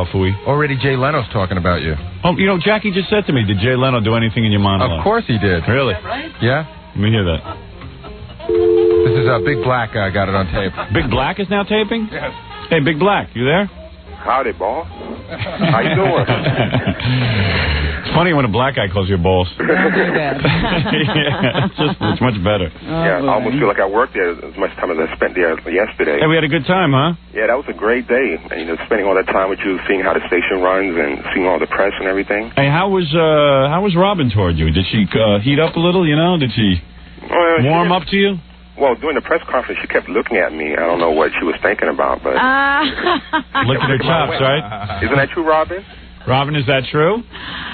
Hafui. Already Jay Leno's talking about you. Oh, you know, Jackie just said to me, did Jay Leno do anything in your monologue? Of course he did. Really? Right? Yeah? Let me hear that. This is Big Black got it on tape. Big Black is now taping? Yes. Hey, Big Black, you there? Howdy, boss. How you doing? It's funny when a black guy calls you boss. Don't do that. Yeah, it's much better. I almost feel like I worked there as much time as I spent there yesterday. Hey, we had a good time, huh? Yeah, that was a great day. And, spending all that time with you, seeing how the station runs and seeing all the press and everything. Hey, how was Robin toward you? Did she heat up a little, Did she warm up to you? Well, during the press conference, she kept looking at me. I don't know what she was thinking about, but... Licking her chops, right? Isn't that true, Robin? Robin, is that true?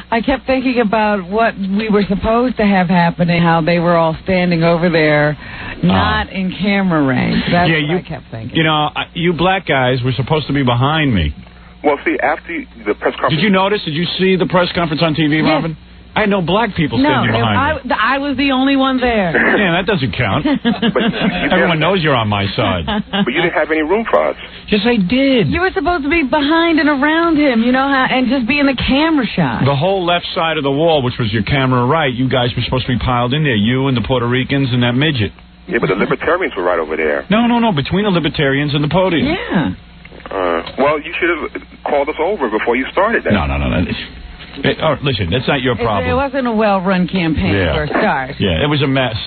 I kept thinking about what we were supposed to have happening, how they were all standing over there, not in camera range. That's what I kept thinking. You black guys were supposed to be behind me. Well, see, after the press conference... Did you notice? Did you see the press conference on TV, Robin? I had no black people standing behind me. I was the only one there. Yeah, that doesn't count. Everyone knows you're on my side. But you didn't have any room for us. Yes, I did. You were supposed to be behind and around him, and just be in the camera shot. The whole left side of the wall, which was your camera right, you guys were supposed to be piled in there. You and the Puerto Ricans and that midget. Yeah, but the libertarians were right over there. No. Between the libertarians and the podium. Yeah. Well, you should have called us over before you started that. No. Listen, that's not your problem. It wasn't a well-run campaign for a start. Yeah, it was a mess.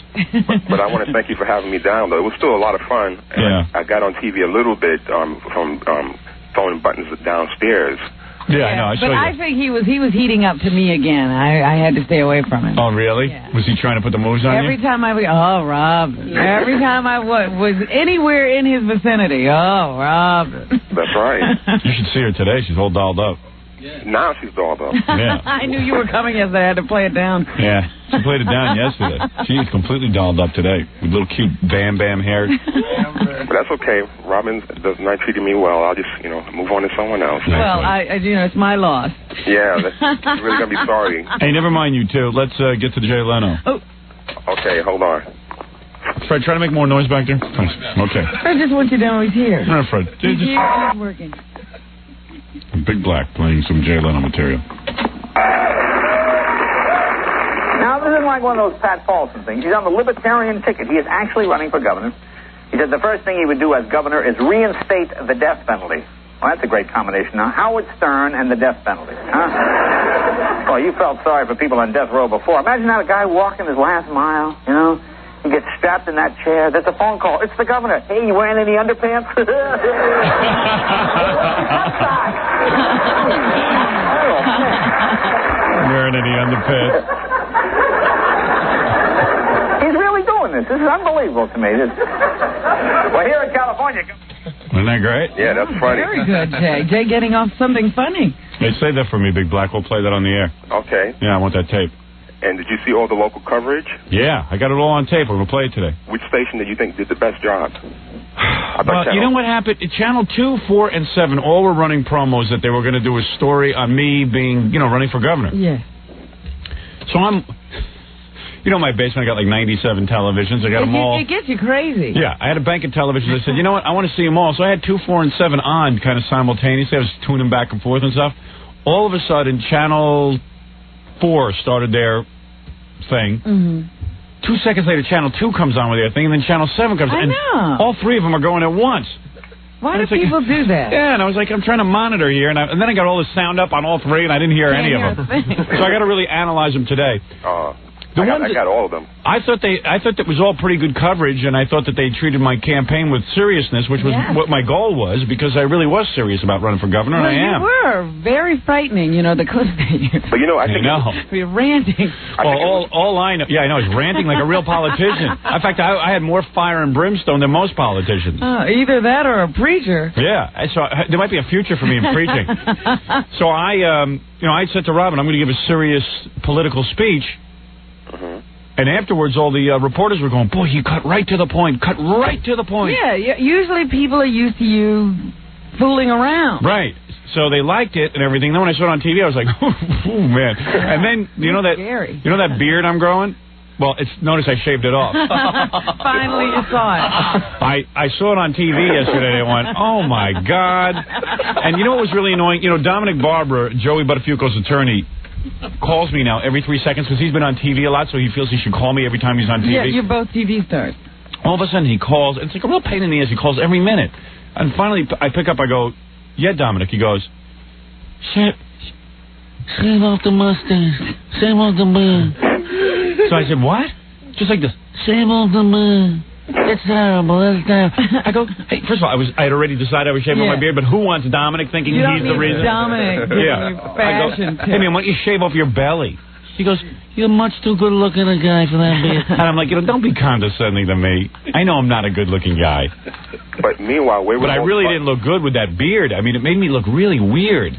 But I want to thank you for having me down, though. It was still a lot of fun. And I got on TV a little bit from throwing buttons downstairs. Yeah, I know. I think he was heating up to me again. I had to stay away from him. Oh, really? Yeah. Was he trying to put the moves on Every time I would, Robin. Every time I was anywhere in his vicinity, Robin. That's right. You should see her today. She's all dolled up. Yeah. Now she's dolled up. Yeah. I knew you were coming yesterday. I had to play it down. Yeah, she played it down yesterday. She's completely dolled up today with little cute Bam Bam hair. But that's okay. Robin does not treating me well. I'll just, move on to someone else. Well, it's my loss. Yeah, you're really going to be sorry. Hey, never mind you two. Let's get to Jay Leno. Oh. Okay, hold on. Fred, try to make more noise back there. Okay. I just want you to know he's here. No, Fred. He's here and he's working. Big Black playing some Jay Leno material. Now, this isn't like one of those Pat Paulson things. He's on the Libertarian ticket. He is actually running for governor. He said the first thing he would do as governor is reinstate the death penalty. Well, that's a great combination. Now, Howard Stern and the death penalty. Huh? Well, you felt sorry for people on death row before. Imagine that guy walking his last mile, He gets strapped in that chair. There's a phone call. It's the governor. Hey, you wearing any underpants? Wearing any underpants? He's really doing this. This is unbelievable to me. Well, here in California... Isn't that great? Yeah, that's funny. Very good, Jay. Jay getting off something funny. Hey, say that for me, Big Black. We'll play that on the air. Okay. Yeah, I want that tape. And did you see all the local coverage? Yeah, I got it all on tape. We're going to play it today. Which station did you think did the best job? Well, you know what happened? Channel 2, 4, and 7 all were running promos that they were going to do a story on me being, running for governor. Yeah. So I'm... my basement, I got like 97 televisions. I got them all. It gets you crazy. Yeah, I had a bank of televisions. I said, you know what? I want to see them all. So I had 2, 4, and 7 on kind of simultaneously. I was tuning back and forth and stuff. All of a sudden, Channel 4 started their thing. Mm-hmm. 2 seconds later, Channel 2 comes on with their thing, and then Channel 7 comes on. I know. All 3 of them are going at once. Why do people do that? Yeah, and I was like, I'm trying to monitor here, and then I got all the sound up on all 3, and I didn't hear any of them. So I got to really analyze them today. I got all of them. I thought that was all pretty good coverage, and I thought that they treated my campaign with seriousness, which was what my goal was, because I really was serious about running for governor, and I am. You were very frightening, the clips that you... But I think... You're ranting. Well, all I know... Yeah, I know, he's ranting like a real politician. In fact, I had more fire and brimstone than most politicians. Either that or a preacher. Yeah, so there might be a future for me in preaching. So I said to Robin, I'm going to give a serious political speech. And afterwards, all the reporters were going, boy, you cut right to the point. Yeah, usually people are used to you fooling around. Right. So they liked it and everything. Then when I saw it on TV, I was like, oh, man. And then, Scary. You know that beard I'm growing? Well, notice I shaved it off. Finally, you saw it. I saw it on TV yesterday. I went, oh, my God. And you know what was really annoying? You know, Dominic Barber, Joey Buttafuoco's attorney, calls me now every 3 seconds because he's been on TV a lot, so he feels he should call me every time he's on TV. Yeah, you're both TV stars. All of a sudden, he calls. It's like a real pain in the ass. He calls every minute. And finally, I pick up. I go, yeah, Dominic. He goes, shave off the mustache. Shave off the beard. So I said, what? Just like this. Shave off the beard. It's terrible. It's terrible. I go, hey, first of all, I had already decided I was shaving off my beard, but who wants Dominic thinking he's the reason? Dominic. Fashion. I go, hey, man, why don't you shave off your belly? He goes, you're much too good-looking a guy for that beard. And I'm like, don't be condescending to me. I know I'm not a good-looking guy. But meanwhile, I really didn't look good with that beard. I mean, it made me look really weird.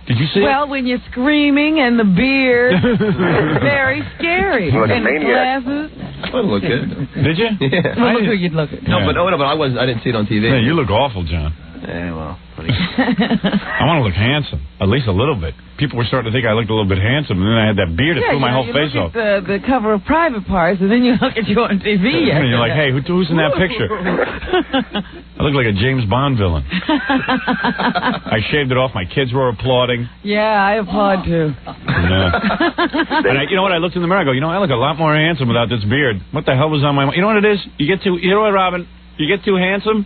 Did you see it? Well, when you're screaming and the beard, it's very scary. Like and the glasses. I look good. Did you? Yeah. Well, look who you'd look at. No, but I didn't see it on TV. Yeah, you look awful, John. Yeah, well. I want to look handsome, at least a little bit. People were starting to think I looked a little bit handsome, and then I had that beard that threw my whole face off. You look at the cover of Private Parts, and then you look at you on TV. And you're like, hey, who's in that picture? I look like a James Bond villain. I shaved it off. My kids were applauding. Yeah, I applaud too. Yeah. And you know what? I looked in the mirror. I go, I look a lot more handsome without this beard. What the hell was on my mind? You know what it is? You know what, Robin? You get too handsome.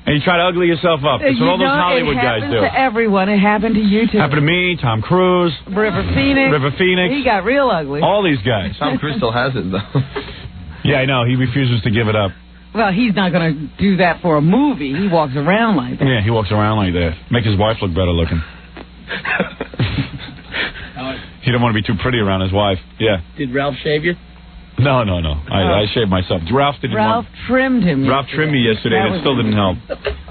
And you try to ugly yourself up. That's what all those Hollywood guys do. It happens to everyone. It happened to you, too. Happened to me, Tom Cruise. River Phoenix. He got real ugly. All these guys. Tom Cruise still has it, though. Yeah, I know. He refuses to give it up. Well, he's not going to do that for a movie. He walks around like that. Yeah, he walks around like that. Make his wife look better looking. He don't want to be too pretty around his wife. Yeah. Did Ralph shave you? No. I shaved myself. Ralph trimmed him. Ralph trimmed me yesterday, and it still didn't help.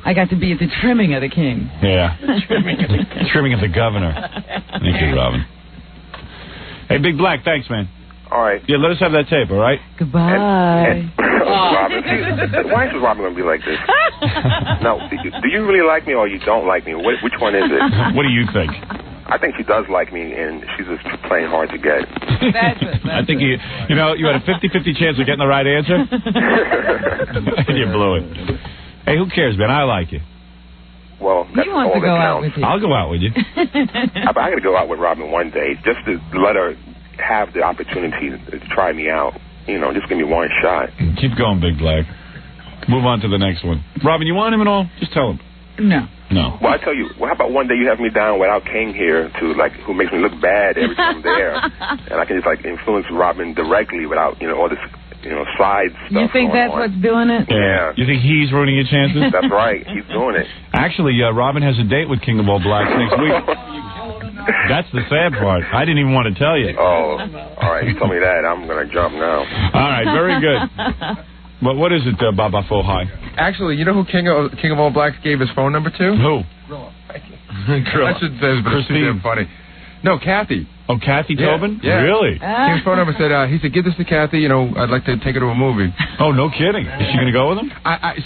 I got to be at the trimming of the king. Yeah. Trimming of the governor. Thank you, Robin. Hey, Big Black, thanks, man. All right. Yeah, let us have that tape, all right? Goodbye. Robin, why is Robin going to be like this? Now, do you really like me or you don't like me? Which one is it? What do you think? I think she does like me, and she's just playing hard to get. I think you had a 50-50 chance of getting the right answer, and you blew it. Hey, who cares, man? I like you. Well, that's he wants all to go that out counts. with you. I'll go out with you. I got to go out with Robin one day just to let her have the opportunity to try me out. Just give me one shot. Keep going, Big Black. Move on to the next one. Robin, you want him at all? Just tell him. No. Well, I tell you, how about one day you have me down without King here who makes me look bad every time I'm there, and I can just influence Robin directly without all this side stuff. You think that's what's doing it? Yeah. You think he's ruining your chances? That's right. He's doing it. Actually, Robin has a date with King of All Blacks next week. That's the sad part. I didn't even want to tell you. Oh, all right. You told me that. I'm going to jump now. All right. Very good. But what is it, Baba Fohai? Actually, you know who King of All Blacks gave his phone number to? Who? I should say, but it's too funny. No, Kathy. Oh, Kathy Tobin? Yeah. Really? His phone number said, he said, give this to Kathy, I'd like to take her to a movie. Oh, no kidding. Is she going to go with him?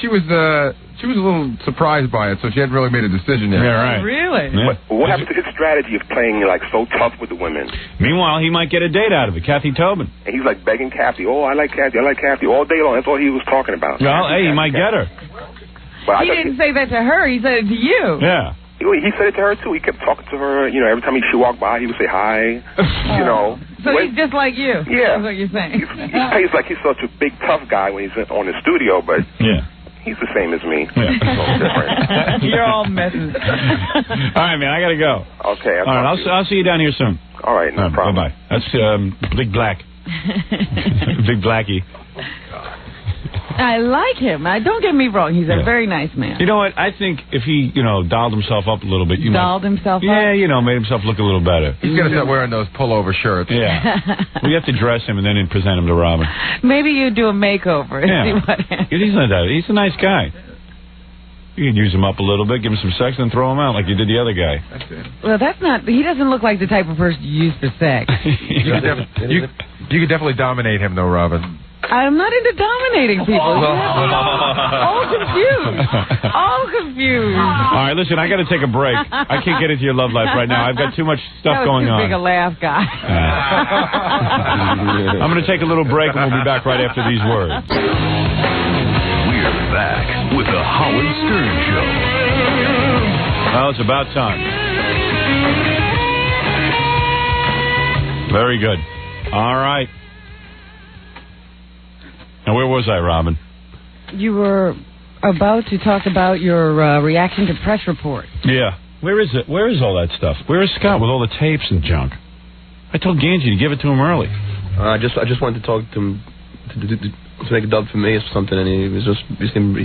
She was a little surprised by it, so she hadn't really made a decision yet. Yeah, right. Really? Yeah. What happened to his strategy of playing so tough with the women? Meanwhile, he might get a date out of it, Kathy Tobin. And he's begging Kathy, I like Kathy all day long. That's all he was talking about. Well, hey, he might get her. He didn't say that to her. He said it to you. Yeah. He said it to her, too. He kept talking to her. Every time she walked by, he would say hi. So he's just like you. Yeah. That's what you're saying. He plays like he's such a big, tough guy when he's on the studio, but he's the same as me. Yeah. Different. You're all messes. All right, man. I got to go. Okay. All right. I'll see you down here soon. All right. No problem. Bye-bye. That's Big Black. Big Blackie. I like him. Don't get me wrong. He's a very nice man. You know what? I think if he, dolled himself up a little bit. Dolled himself up? Yeah, made himself look a little better. He's going to start wearing those pullover shirts. Yeah. We have to dress him and then present him to Robin. Maybe you do a makeover and see what happens. He's not that. He's a nice guy. You can use him up a little bit, give him some sex, and throw him out like you did the other guy. That's it. Well, he doesn't look like the type of person you use for sex. You could definitely dominate him, though, Robin. I'm not into dominating people. All confused. All confused. All right, listen, I got to take a break. I can't get into your love life right now. I've got too much stuff going on. Too big a laugh, guy. I'm going to take a little break, and we'll be back right after these words. We're back with the Howard Stern Show. Well, it's about time. Very good. All right. Now, where was I, Robin? You were about to talk about your reaction to press report. Yeah. Where is it? Where is all that stuff? Where is Scott with all the tapes and junk? I told Ganji to give it to him early. I just wanted to talk to him to make a dub for me or something, and he seemed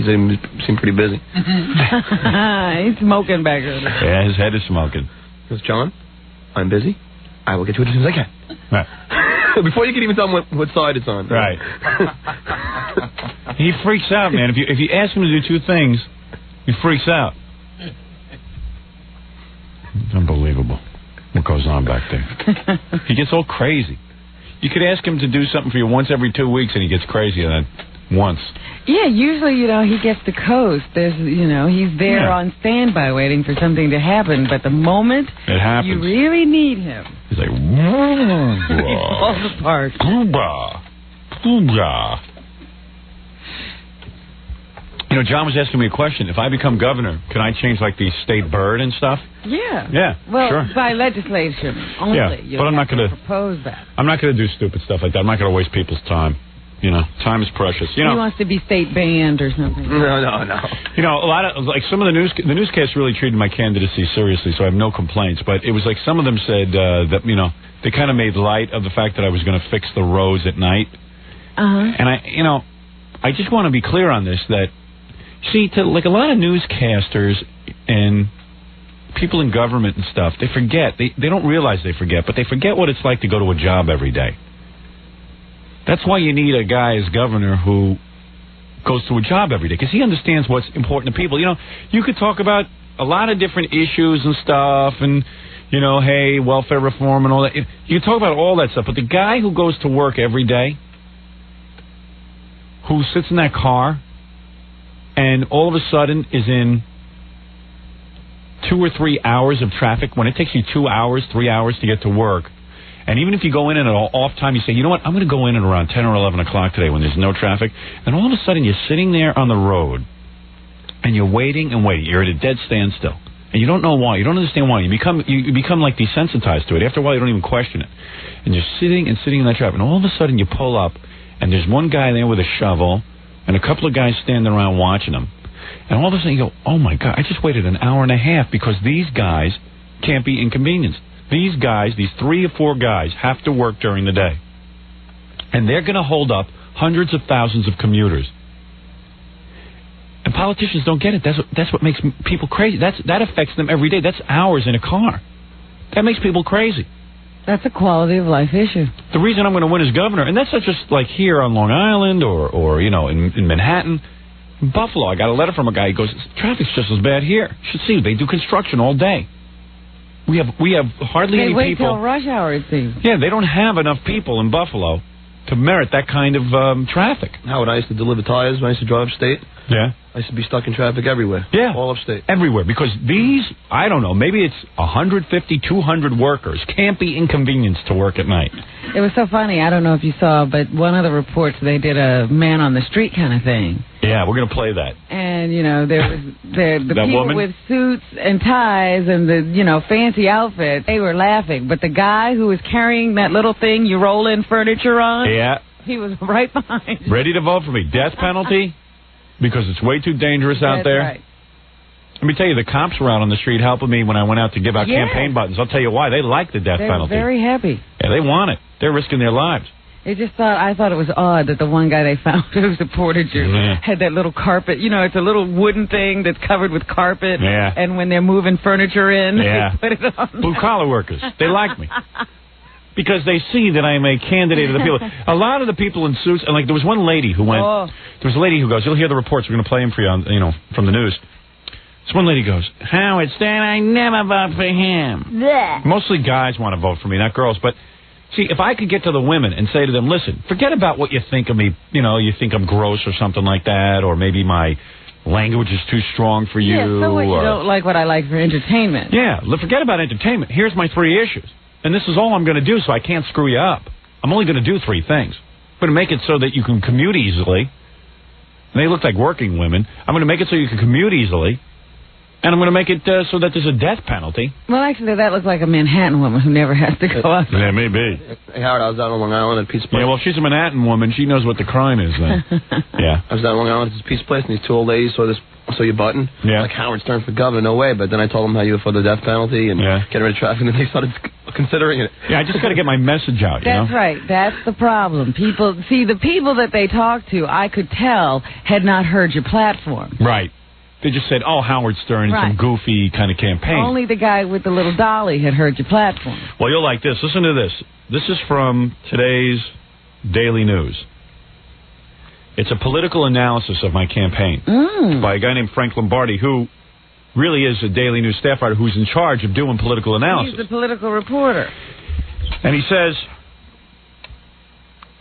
pretty busy. He's smoking back there. Yeah, his head is smoking. He goes, John, I'm busy. I will get to it as soon as I can. Right. Before you can even tell him what side it's on. Right. He freaks out, man. If you ask him to do two things, he freaks out. It's unbelievable what goes on back there. He gets all crazy. You could ask him to do something for you once every 2 weeks, and he gets crazy on that once. Yeah, usually, he gets the coast. There's, he's there on standby waiting for something to happen. But the moment it happens, you really need him, he's like, he falls apart. John was asking me a question. If I become governor, can I change like the state bird and stuff? Yeah. Yeah. Well, sure. by legislation only. Yeah, but I'm not going to propose that. I'm not going to do stupid stuff like that. I'm not going to waste people's time. Time is precious. He wants to be state banned or something. No. A lot of some of the newscasts really treated my candidacy seriously, so I have no complaints. But it was like some of them said that they kind of made light of the fact that I was going to fix the roads at night. And I just want to be clear on this that. See, a lot of newscasters and people in government and stuff, they forget. They don't realize they forget, but they forget what it's like to go to a job every day. That's why you need a guy as governor who goes to a job every day, because he understands what's important to people. You could talk about a lot of different issues and stuff, and, hey, welfare reform and all that. You can talk about all that stuff, but the guy who goes to work every day, who sits in that car, and all of a sudden is in 2 or 3 hours of traffic, when it takes you 2 hours, 3 hours to get to work, and even if you go in at an off time, you say, you know what, I'm going to go in at around 10 or 11 o'clock today when there's no traffic, and all of a sudden you're sitting there on the road, and you're waiting and waiting. You're at a dead standstill, and you don't know why. You don't understand why. You become like desensitized to it. After a while, you don't even question it. And you're sitting in that traffic, and all of a sudden you pull up, and there's one guy there with a shovel, and a couple of guys standing around watching them. And all of a sudden you go, oh, my God, I just waited an hour and a half because these guys can't be inconvenienced. These guys, these 3 or 4 guys, have to work during the day. And they're going to hold up hundreds of thousands of commuters. And politicians don't get it. That's what makes people crazy. That affects them every day. That's hours in a car. That makes people crazy. That's a quality of life issue. The reason I'm going to win as governor, and that's not just like here on Long Island or in Manhattan. In Buffalo, I got a letter from a guy. He goes, traffic's just as bad here. You should see, they do construction all day. We have hardly any people. They wait till rush hour, it seems. Yeah, they don't have enough people in Buffalo to merit that kind of traffic. Howard, I used to deliver tires when I used to drive upstate. Yeah. I used to be stuck in traffic everywhere. Yeah. All upstate. Everywhere. Because these, I don't know, maybe it's 150, 200 workers can't be inconvenienced to work at night. It was so funny. I don't know if you saw, but one of the reports, they did a man on the street kind of thing. Yeah, we're going to play that. And, there was the people woman? with suits and ties and the, fancy outfits, they were laughing. But the guy who was carrying that little thing you roll in furniture on, yeah, he was right behind. Ready to vote for me. Death penalty? Because it's way too dangerous out there. Right. Let me tell you, the cops were out on the street helping me when I went out to give out campaign buttons. I'll tell you why. They like the death penalty. They're very happy. Yeah, they want it. They're risking their lives. I thought it was odd that the one guy they found who supported you had that little carpet. It's a little wooden thing that's covered with carpet. Yeah. And when they're moving furniture in, they put it on. Blue-collar workers. They like me. Because they see that I am a candidate of the people. A lot of the people in suits, and like there was one lady who went, there was a lady who goes, you'll hear the reports, we're going to play them for you, from the news. This one lady goes, Howard Stern, I never vote for him. Blech. Mostly guys want to vote for me, not girls, but See, if I could get to the women and say to them, listen, forget about what you think of me. You know, you think I'm gross or something like that, or maybe my language is too strong for you. Yeah, so what, you don't like what I like for entertainment. Yeah, forget about entertainment. Here's my 3 issues. And this is all I'm going to do, so I can't screw you up. I'm only going to do 3 things. I'm going to make it so that you can commute easily. And they look like working women. I'm going to make it so you can commute easily. And I'm going to make it so that there's a death penalty. Well, actually, that looks like a Manhattan woman who never has to go out. Yeah, maybe. Hey, Howard, I was down on Long Island at Pizza Place. Yeah, well, she's a Manhattan woman. She knows what the crime is then. Yeah. I was down on Long Island at this Pizza Place, and these 2 old ladies saw your button. Yeah. Like, Howard Stern for governor, no way. But then I told them how you were for the death penalty and getting rid of traffic, and they started considering it. Yeah, I just got to get my message out, you know? That's right. That's the problem. The people that they talked to, I could tell, had not heard your platform. Right. They just said, oh, Howard Stern, some goofy kind of campaign. Only the guy with the little dolly had heard your platform. Well, you'll like this. Listen to this. This is from today's Daily News. It's a political analysis of my campaign by a guy named Frank Lombardi, who really is a Daily News staff writer who's in charge of doing political analysis. He's the political reporter. And he says,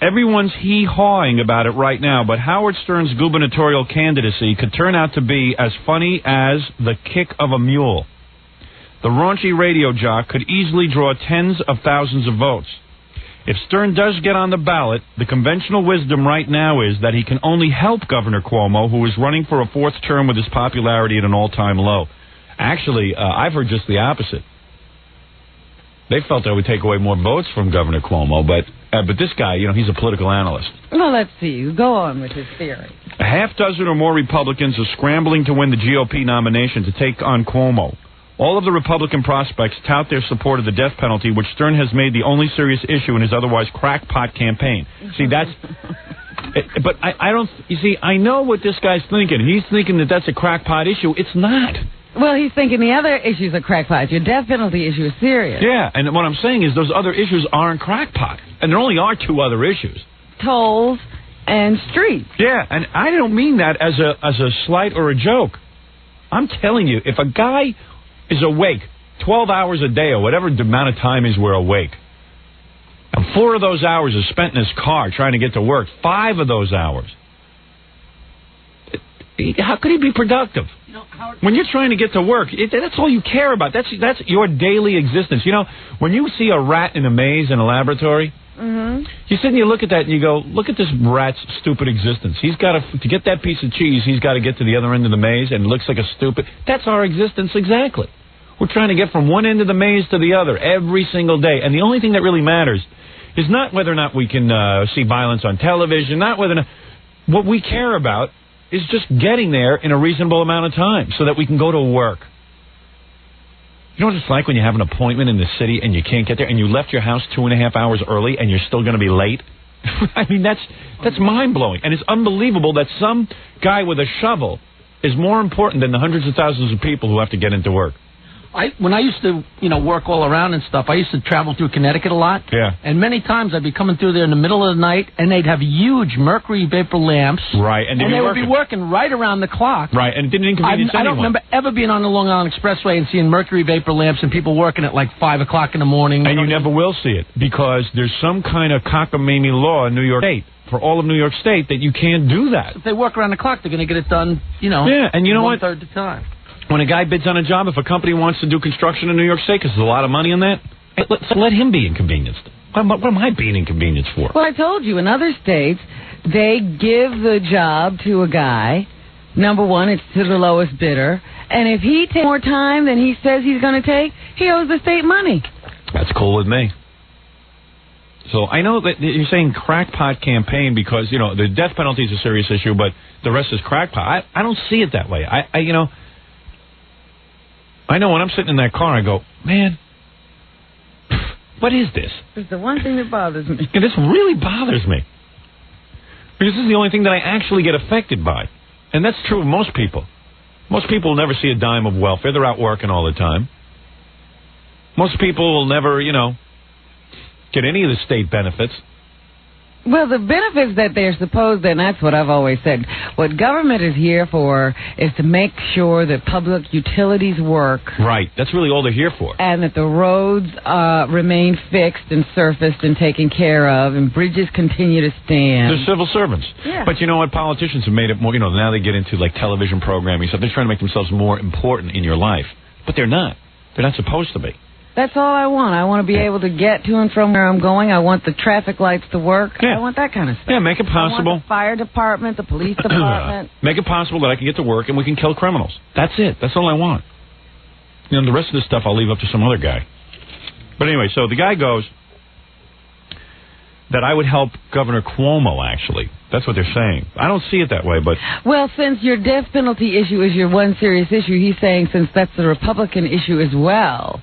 everyone's hee-hawing about it right now, but Howard Stern's gubernatorial candidacy could turn out to be as funny as the kick of a mule. The raunchy radio jock could easily draw tens of thousands of votes. If Stern does get on the ballot, the conventional wisdom right now is that he can only help Governor Cuomo, who is running for a 4th term with his popularity at an all-time low. Actually, I've heard just the opposite. They felt that would take away more votes from Governor Cuomo, but this guy, you know, he's a political analyst. Well, let's see. Go on with his theory. A half dozen or more Republicans are scrambling to win the GOP nomination to take on Cuomo. All of the Republican prospects tout their support of the death penalty, which Stern has made the only serious issue in his otherwise crackpot campaign. See, that's... but I don't... You see, I know what this guy's thinking. He's thinking that that's a crackpot issue. It's not. Well, he's thinking the other issues are crackpots. Your death penalty issue is serious. Yeah, and what I'm saying is those other issues aren't crackpot. And there only are 2 other issues. Tolls and streets. Yeah, and I don't mean that as a slight or a joke. I'm telling you, if a guy is awake 12 hours a day or whatever the amount of time is we're awake, and 4 of those hours is spent in his car trying to get to work, 5 of those hours, how could he be productive? You know, when you're trying to get to work, that's all you care about. That's your daily existence. You know, when you see a rat in a maze in a laboratory, you sit and you look at that and you go, look at this rat's stupid existence. He's got to get that piece of cheese, he's got to get to the other end of the maze, and it looks like a stupid... That's our existence exactly. We're trying to get from one end of the maze to the other every single day. And the only thing that really matters is not whether or not we can see violence on television, not whether or not... What we care about is just getting there in a reasonable amount of time so that we can go to work. You know what it's like when you have an appointment in the city and you can't get there, and you left your house 2.5 hours early and you're still going to be late? I mean, that's mind-blowing. And it's unbelievable that some guy with a shovel is more important than the hundreds of thousands of people who have to get into work. When I used to, work all around and stuff, I used to travel through Connecticut a lot. Yeah. And many times I'd be coming through there in the middle of the night, and they'd have huge mercury vapor lamps. Right. And they would be working right around the clock. Right. And it didn't inconvenience anyone. I don't remember ever being on the Long Island Expressway and seeing mercury vapor lamps and people working at like 5 o'clock in the morning. And you never will see it because there's some kind of cockamamie law in New York State, for all of New York State, that you can't do that. If they work around the clock, they're going to get it done, Yeah, and you know what? 1/3 the time. When a guy bids on a job, if a company wants to do construction in New York State because there's a lot of money in that, let him be inconvenienced. What am I being inconvenienced for? Well, I told you, in other states, they give the job to a guy. Number one, it's to the lowest bidder. And if he takes more time than he says he's going to take, he owes the state money. That's cool with me. So I know that you're saying crackpot campaign because, the death penalty is a serious issue, but the rest is crackpot. I don't see it that way. I know when I'm sitting in that car, I go, man, what is this? It's the one thing that bothers me. Yeah, this really bothers me. Because this is the only thing that I actually get affected by. And that's true of most people. Most people will never see a dime of welfare. They're out working all the time. Most people will never, get any of the state benefits. Well, the benefits that they're supposed, and that's what I've always said, what government is here for is to make sure that public utilities work. Right. That's really all they're here for. And that the roads remain fixed and surfaced and taken care of, and bridges continue to stand. They're civil servants. Yeah. But you know what? Politicians have made it more, now they get into like television programming, so they're trying to make themselves more important in your life. But they're not. They're not supposed to be. That's all I want. I want to be able to get to and from where I'm going. I want the traffic lights to work. Yeah. I want that kind of stuff. Yeah, make it possible. I want the fire department, the police department. Make it possible that I can get to work and we can kill criminals. That's it. That's all I want. The rest of this stuff I'll leave up to some other guy. But anyway, so the guy goes that I would help Governor Cuomo, actually. That's what they're saying. I don't see it that way, but... Well, since your death penalty issue is your one serious issue, he's saying since that's the Republican issue as well,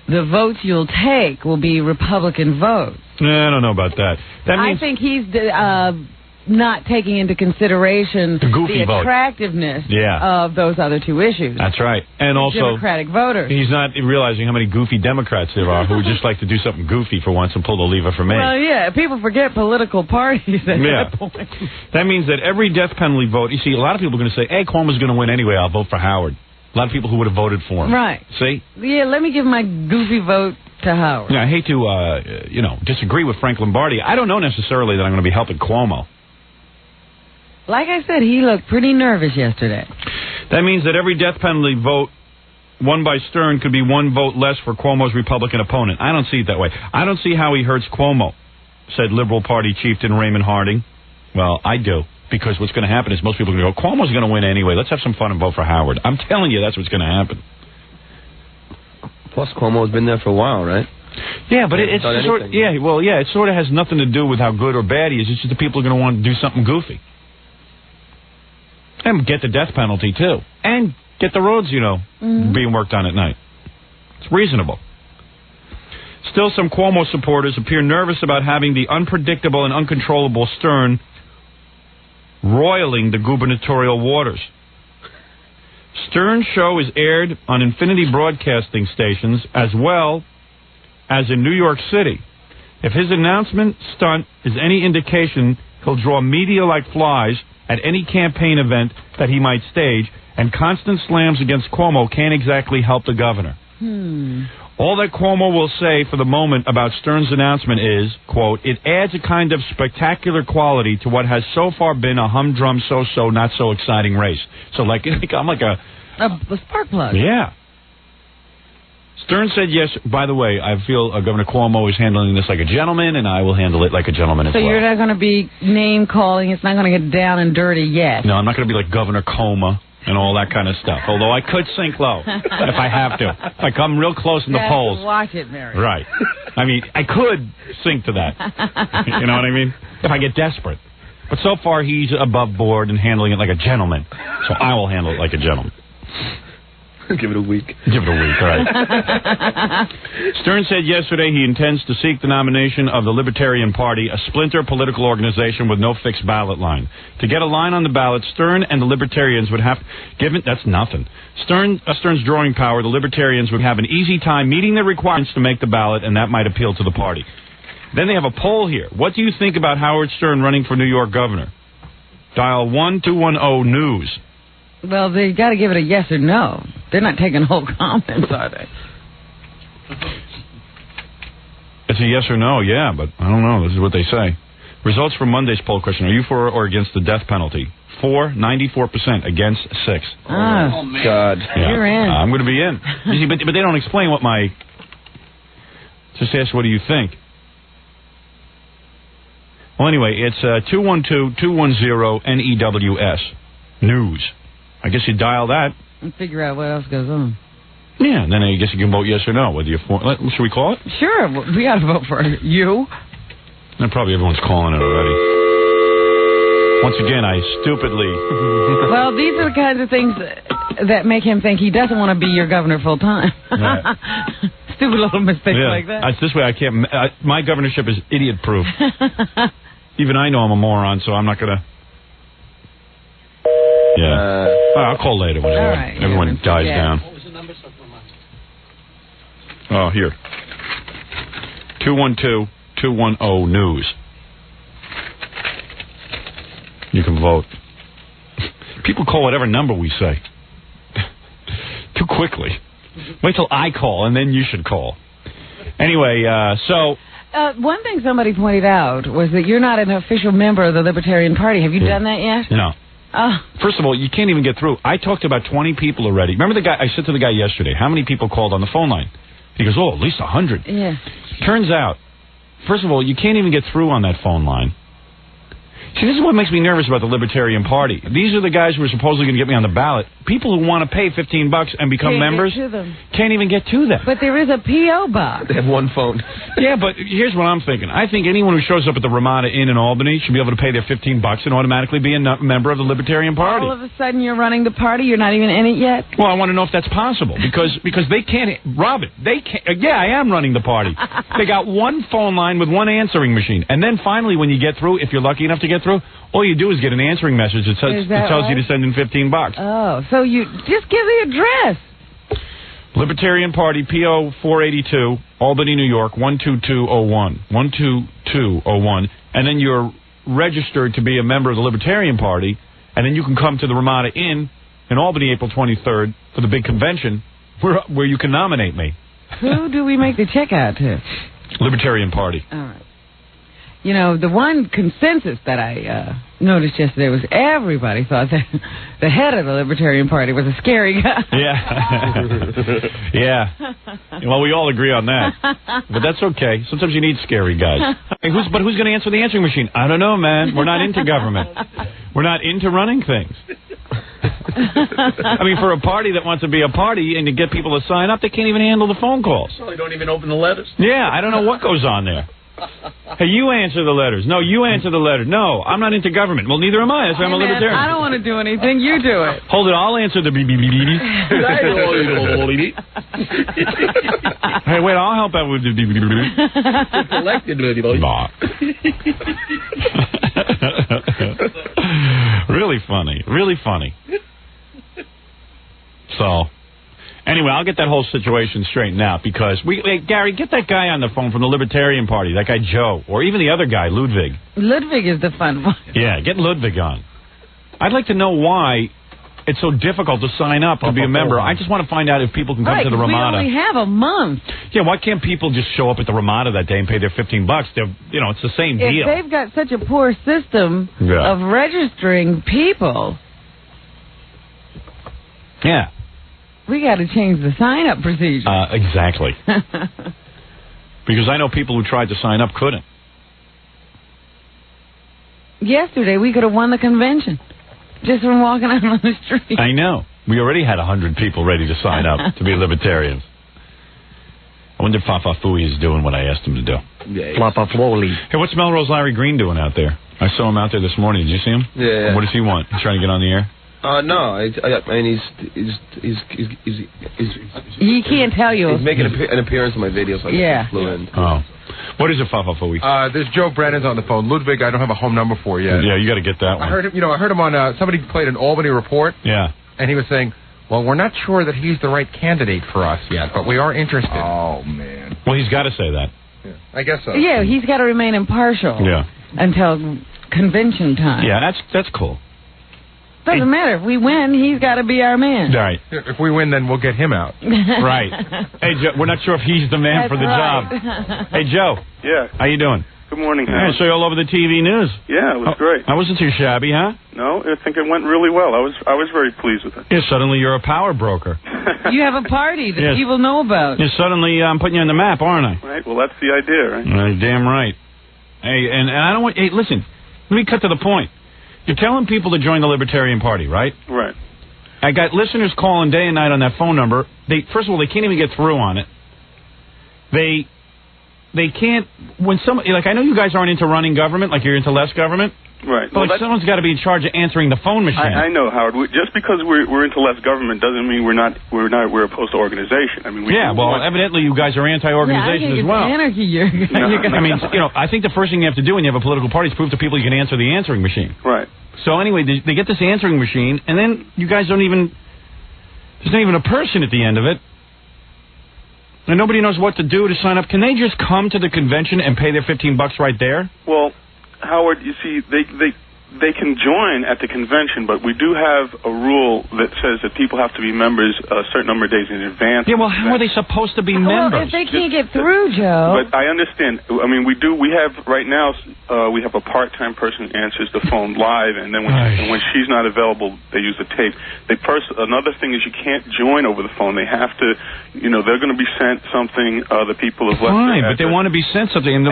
the votes you'll take will be Republican votes. I don't know about that. I think he's not taking into consideration the attractiveness of those other two issues. That's right. And also, Democratic voters. He's not realizing how many goofy Democrats there are who would just like to do something goofy for once and pull the lever for me. Well, yeah, people forget political parties at that point. That means that every death penalty vote, you see, a lot of people are going to say, hey, Cuomo's going to win anyway, I'll vote for Howard. A lot of people who would have voted for him. Right. See? Yeah, let me give my goofy vote to Howard. Yeah, I hate to, disagree with Frank Lombardi. I don't know necessarily that I'm going to be helping Cuomo. Like I said, he looked pretty nervous yesterday. That means that every death penalty vote won by Stern could be one vote less for Cuomo's Republican opponent. I don't see it that way. I don't see how he hurts Cuomo, said Liberal Party chieftain Raymond Harding. Well, I do. Because what's going to happen is most people are going to go, Cuomo's going to win anyway. Let's have some fun and vote for Howard. I'm telling you, that's what's going to happen. Plus, Cuomo's been there for a while, right? Yeah, but it sort of has nothing to do with how good or bad he is. It's just the people are going to want to do something goofy. And get the death penalty, too. And get the roads, being worked on at night. It's reasonable. Still, some Cuomo supporters appear nervous about having the unpredictable and uncontrollable Stern roiling the gubernatorial waters. Stern's show is aired on Infinity broadcasting stations as well as in New York City. If his announcement stunt is any indication, he'll draw media like flies at any campaign event that he might stage, and constant slams against Cuomo can't exactly help the governor. All that Cuomo will say for the moment about Stern's announcement is, quote, it adds a kind of spectacular quality to what has so far been a humdrum, so-so, not-so-exciting race. So, I'm like a spark plug. Yeah. Stern said yes. By the way, I feel Governor Cuomo is handling this like a gentleman, and I will handle it like a gentleman as well. So you're not going to be name-calling. It's not going to get down and dirty yet. No, I'm not going to be like Governor Coma and all that kind of stuff. Although I could sink low if I have to. If I come real close in the polls. Watch it, Mary. Right. I mean, I could sink to that. You know what I mean? If I get desperate. But so far, he's above board and handling it like a gentleman. So I will handle it like a gentleman. Give it a week. Give it a week, right. Stern said yesterday he intends to seek the nomination of the Libertarian Party, a splinter political organization with no fixed ballot line. To get a line on the ballot, Stern and the Libertarians would have given... That's nothing. Stern's drawing power, the Libertarians would have an easy time meeting the requirements to make the ballot, and that might appeal to the party. Then they have a poll here. What do you think about Howard Stern running for New York governor? Dial 1-210-NEWS. Well, they got to give it a yes or no. They're not taking whole comments, are they? It's a yes or no, yeah, but I don't know. This is what they say. Results from Monday's poll question. Are you for or against the death penalty? 94%, against 6. Oh, man. God. Yeah. You're in. I'm going to be in. You see, but they don't explain what my... Just ask, what do you think? Well, anyway, it's 212-210-NEWS. News. I guess you dial that. And figure out what else goes on. Yeah, and then I guess you can vote yes or no. Whether you're for, should we call it? Sure, we got to vote for you. And probably everyone's calling it already. Once again, I stupidly... Well, these are the kinds of things that make him think he doesn't want to be your governor full time. Right. Stupid little mistakes like that. This way I can't... my governorship is idiot-proof. Even I know I'm a moron, so I'm not going to... Yeah. I'll call later when everyone dies down. What was the number? Oh, here. 212-210-NEWS. vote. People call whatever number we say. Too quickly. Wait till I call, and then you should call. Anyway, so... one thing somebody pointed out was that you're not an official member of the Libertarian Party. Have you done that yet? No. First of all, you can't even get through. I talked to about 20 people already. Remember the guy? I said to the guy yesterday, how many people called on the phone line? He goes, at least 100. Yeah. Turns out, first of all, you can't even get through on that phone line. See, this is what makes me nervous about the Libertarian Party. These are the guys who are supposedly going to get me on the ballot. People who want to pay $15 and become members can't even get to them. But there is a P.O. box. They have one phone. Yeah, but here's what I'm thinking. I think anyone who shows up at the Ramada Inn in Albany should be able to pay their $15 and automatically be a member of the Libertarian Party. All of a sudden you're running the party, you're not even in it yet? Well, I want to know if that's possible, because they can't... Robin, they can't... Yeah, I am running the party. They got one phone line with one answering machine. And then finally, when you get through, if you're lucky enough to get through, all you do is get an answering message that tells you to send in $15. Oh, so you just give the address. Libertarian Party, P.O. 482, Albany, New York, 12201. 12201. And then you're registered to be a member of the Libertarian Party, and then you can come to the Ramada Inn in Albany, April 23rd, for the big convention, where you can nominate me. Who do we make the check out to? Libertarian Party. All right. You know, the one consensus that I noticed yesterday was everybody thought that the head of the Libertarian Party was a scary guy. Yeah. Yeah. Well, we all agree on that. But that's okay. Sometimes you need scary guys. Hey, who's going to answer the answering machine? I don't know, man. We're not into government. We're not into running things. I mean, for a party that wants to be a party and to get people to sign up, they can't even handle the phone calls. Well, they don't even open the letters. Yeah, I don't know what goes on there. Hey, you answer the letters. No, you answer the letters. No, I'm not into government. Well, neither am I. That's why I'm a libertarian. I don't want to do anything. You do it. Hold it. I'll answer the beep. Hey, wait. I'll help out with the beep. Really funny. Really funny. So... Anyway, I'll get that whole situation straightened out, because Gary, get that guy on the phone from the Libertarian Party, that guy Joe, or even the other guy, Ludwig. Ludwig is the fun one. Yeah, get Ludwig on. I'd like to know why it's so difficult to sign up to be a member. I just want to find out if people can come to the Ramada. We only have a month. Yeah, why can't people just show up at the Ramada that day and pay their $15? It's the same deal. If they've got such a poor system of registering people. Yeah. We got to change the sign-up procedure. Exactly. Because I know people who tried to sign up couldn't. Yesterday, we could have won the convention just from walking out on the street. I know. We already had 100 people ready to sign up to be libertarians. I wonder if Fafa Fui is doing what I asked him to do. Hey, what's Melrose Larry Green doing out there? I saw him out there this morning. Did you see him? Yeah. What does he want? He's trying to get on the air? No, I mean he can't tell you. He's making an appearance in my videos. So I flew in. Oh, what is it, Fafa Fui? There's Joe Brennan's on the phone. Ludwig, I don't have a home number for yet. Yeah, you got to get that one. I heard him on somebody played an Albany report. Yeah, and he was saying, well, we're not sure that he's the right candidate for us yet, but we are interested. Oh man. Well, he's got to say that. Yeah, I guess so. Yeah, he's got to remain impartial. Yeah. Until convention time. Yeah, that's cool. Doesn't matter. If we win, he's got to be our man. Right. If we win, then we'll get him out. Right. Hey, Joe, we're not sure if he's the man for the job. Hey, Joe. Yeah. How you doing? Good morning. I saw you all over the TV news. Yeah, it was great. I wasn't too shabby, huh? No, I think it went really well. I was very pleased with it. Yeah, suddenly you're a power broker. You have a party that people know about. Yeah, suddenly I'm putting you on the map, aren't I? Right. Well, that's the idea, right? Damn right. Hey, and I don't want... Hey, listen. Let me cut to the point. You're telling people to join the Libertarian Party, right? Right. I got listeners calling day and night on that phone number. First of all, they can't even get through on it. They can't... When somebody... Like, I know you guys aren't into running government, like you're into less government. Right. But someone's got to be in charge of answering the phone machine. I know, Howard. Just because we're into less government doesn't mean we're opposed to organization. I mean, evidently you guys are anti-organization as well. Anarchy. I mean, I think the first thing you have to do when you have a political party is prove to people you can answer the answering machine. Right. So anyway, they get this answering machine, and then you guys don't even... There's not even a person at the end of it. And nobody knows what to do to sign up. Can they just come to the convention and pay their $15 right there? Well, Howard, you see, they can join at the convention, but we do have a rule that says that people have to be members a certain number of days in advance. Yeah, well, how are they supposed to be members? Well, if they can't get through, Joe. But I understand. I mean, we have right now. We have a part-time person who answers the phone live, and then when she's not available, they use the tape. Another thing is you can't join over the phone. They have to. They're going to be sent something. The people have left. Fine, but they want to be sent something. Is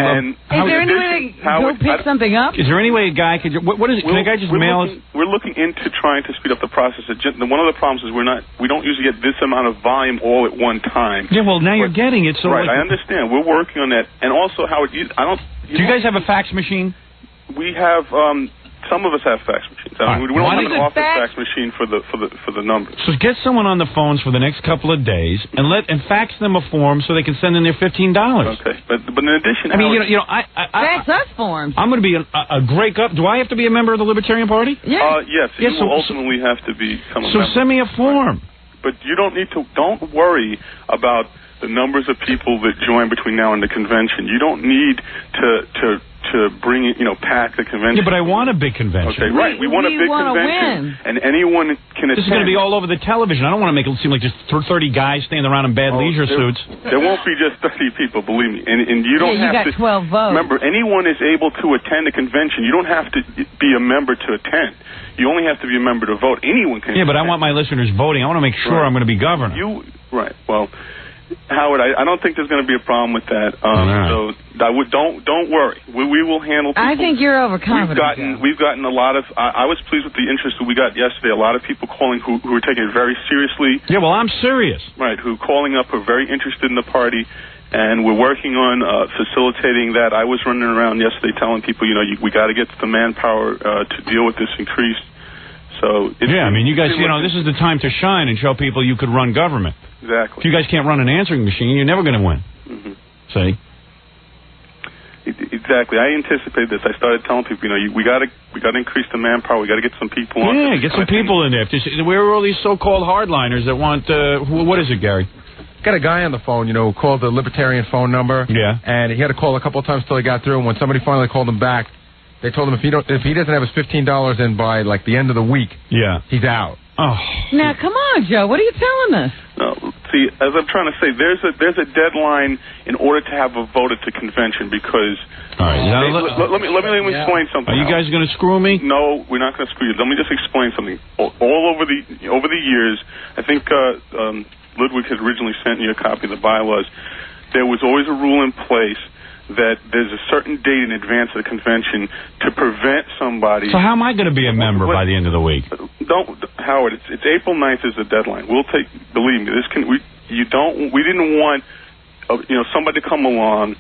there any way to go pick something up? Is there any way a guy could? What is it? Can a guy just mail it? We're looking into trying to speed up the process. One of the problems is we don't usually get this amount of volume all at one time. Yeah, well, now you're getting it. So right, I understand. We're working on that, and also Howard, do you guys have a fax machine? We have. Some of us have fax machines. We don't have an office fax machine for the numbers. So get someone on the phones for the next couple of days and fax them a form so they can send in their $15. Okay, but in addition, I mean, fax us forms. I'm going to be a great guy. Do I have to be a member of the Libertarian Party? Yeah. Yes. You will ultimately have to become a member. So send me a form. But you don't need to. Don't worry about the numbers of people that join between now and the convention. You don't need to bring it, pack the convention. Yeah, but I want a big convention. Okay, right. We want a big convention, and anyone can attend. This is going to be all over the television. I don't want to make it seem like just 30 guys standing around in bad leisure suits. There won't be just 30 people, believe me. And you don't have to. You got 12 votes. Remember, anyone is able to attend a convention. You don't have to be a member to attend. You only have to be a member to vote. Anyone can. Yeah, but I want my listeners voting. I want to make sure I'm going to be governor. Right. Well, Howard, I don't think there's going to be a problem with that. So don't worry. We will handle people. I think you're overconfident. We've gotten a lot of. I was pleased with the interest that we got yesterday. A lot of people calling who are taking it very seriously. Yeah, well, I'm serious. Right. Who calling up are very interested in the party. And we're working on facilitating that. I was running around yesterday telling people, we got to get the manpower to deal with this increase. So I mean, you guys, this is the time to shine and show people you could run government. Exactly. If you guys can't run an answering machine, you're never going to win. Mm-hmm. See? Exactly. I anticipate this. I started telling people, we got to increase the manpower. We got to get some people on. Yeah, get some people in there. Where are all these so-called hardliners that want? What is it, Gary? Got a guy on the phone, who called the Libertarian phone number. Yeah. And he had to call a couple of times till he got through. And when somebody finally called him back, they told him if he doesn't have his $15 in by the end of the week, he's out. Oh. Now come on, Joe. What are you telling us? No, see, as I'm trying to say, there's a deadline in order to have a vote at the convention because. All right. Let me explain something. Are you guys going to screw me? No, we're not going to screw you. Let me just explain something. All over the years, I think Ludwig had originally sent you a copy of the bylaws. There was always a rule in place that there's a certain date in advance of the convention to prevent somebody. So how am I going to be a member by the end of the week? Howard, it's April 9th is the deadline. Believe me, we didn't want somebody to come along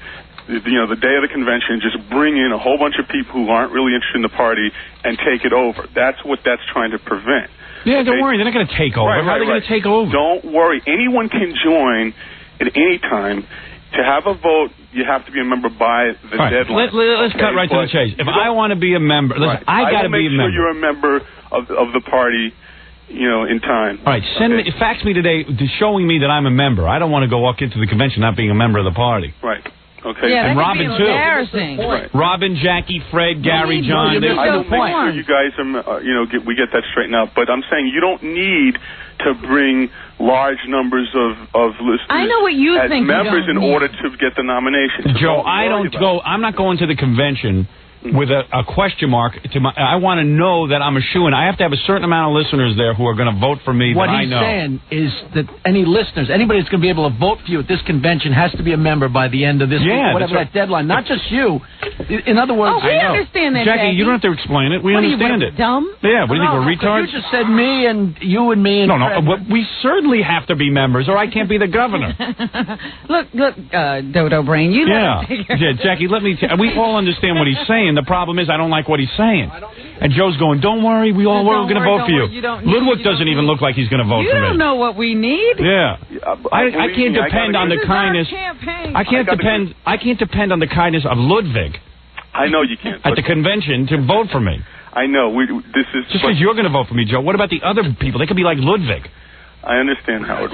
the day of the convention, just bring in a whole bunch of people who aren't really interested in the party and take it over. That's what that's trying to prevent. Yeah, don't worry, they're not going to take over. How are they going to take over? Don't worry. Anyone can join at any time. To have a vote, you have to be a member by the deadline. Let's cut right to the chase. If I want to be a member, I got to be a member. Sure you're a member of the party, in time. All right, fax me today showing me that I'm a member. I don't want to go walk into the convention not being a member of the party. Right. Okay. Yeah, and Robin too. Embarrassing. Right. Robin, Jackie, Fred, Gary, John. I don't make sure you guys are, we get that straightened out. But I'm saying you don't need to bring large numbers of listeners. I know what you as think. Members in order to get the nomination. Joe, I'm not going to the convention with a question mark. I want to know that I'm a shoo-in. I have to have a certain amount of listeners there who are going to vote for me. What he's saying is that any listeners, anybody that's going to be able to vote for you at this convention has to be a member by the end of this week, whatever that deadline. Not just you. In other words, we understand that, Jackie, you don't have to explain it. We understand it. Dumb? Yeah. What do you think? We're retards? You just said me and you and me and No. We certainly have to be members, or I can't be the governor. Look, Dodo Brain. You Jackie, let me. We all understand what he's saying. The problem is I don't like what he's saying. And Joe's going, don't worry, we're going to vote for you. Ludwig doesn't even look like he's going to vote for me. You don't know what we need. Yeah. I can't depend on the kindness. I can't depend on the kindness of Ludwig. I know you can't. At the convention to vote for me. I know. This is just because you're going to vote for me, Joe. What about the other people? They could be like Ludwig. I understand, Howard.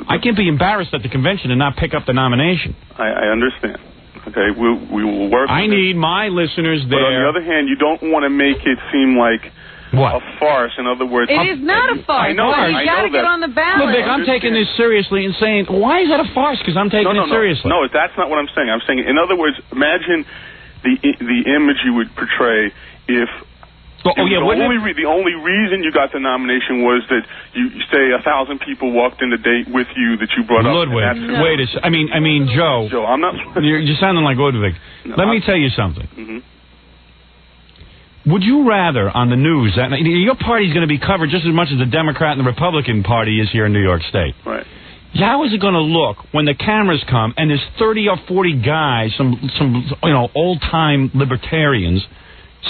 I can't be embarrassed at the convention and not pick up the nomination. I understand. Okay, we will work. I need my listeners there. But on the other hand, you don't want to make it seem like a farce. In other words, it is not a farce. I know. You got to get on the ballot. Look, Vic, I'm taking this seriously and saying, why is that a farce? Because I'm taking it seriously. No, that's not what I'm saying. I'm saying, in other words, imagine the image you would portray if. The only reason you got the nomination was that you say 1,000 people walked in the date with you that you brought up. Ludwig, wait a second. I mean, Joe. Joe, I'm not. You're sounding like Ludwig. No, Let me tell you something. Mm-hmm. Would you rather on the news that your party's going to be covered just as much as the Democrat and the Republican Party is here in New York State? Right. How is it going to look when the cameras come and there's 30 or 40 guys, some old-time libertarians,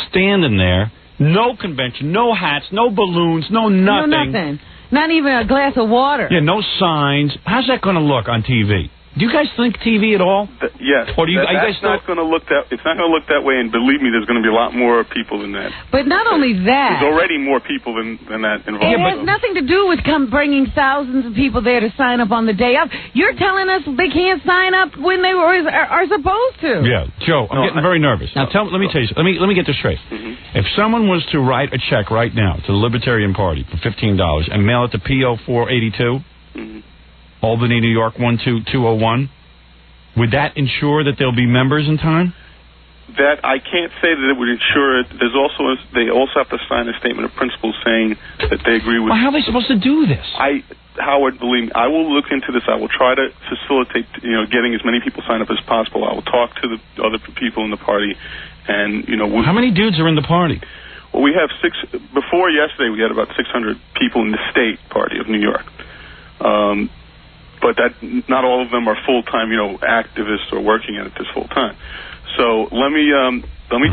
standing there? No convention, no hats, no balloons, no nothing. No nothing. Not even a glass of water. Yeah, no signs. How's that going to look on TV? Do you guys think TV at all? Yes. Or do you, that's not going to look that. It's not going to look that way. And believe me, there's going to be a lot more people than that. But not only that, there's already more people than that involved. It has nothing to do with bringing thousands of people there to sign up on the day of. You're telling us they can't sign up when they are supposed to. Yeah, Joe, I'm getting very nervous. Now, let me tell you. Let me get this straight. Mm-hmm. If someone was to write a check right now to the Libertarian Party for $15 and mail it to PO 482, Albany, New York 12201. Would that ensure that there'll be members in time? That I can't say that it would ensure it. They also have to sign a statement of principle saying that they agree with. Well, how are they supposed to do this? Howard, believe me, I will look into this. I will try to facilitate, getting as many people signed up as possible. I will talk to the other people in the party, and how many dudes are in the party? Well, we have before yesterday, we had about 600 people in the state party of New York. But that not all of them are full-time, activists or working at it this full-time. So let me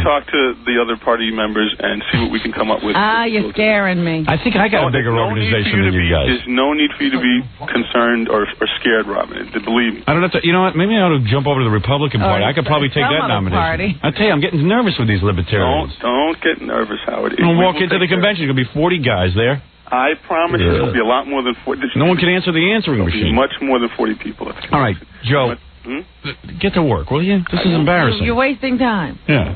talk to the other party members and see what we can come up with. You're scaring me. I think I got a bigger organization than you guys. There's no need for you to be concerned or scared, Robin. Believe me. I don't have to. You know what? Maybe I ought to jump over to the Republican Party. I could probably take that nomination. I tell you, I'm getting nervous with these libertarians. Don't get nervous, Howard. I'm gonna walk into the convention. There's gonna be 40 guys there. I promise you there'll be a lot more than 40. No one can answer the answering machine. Much more than 40 people. All right, Joe, get to work, will you? This is embarrassing. You're wasting time. Yeah.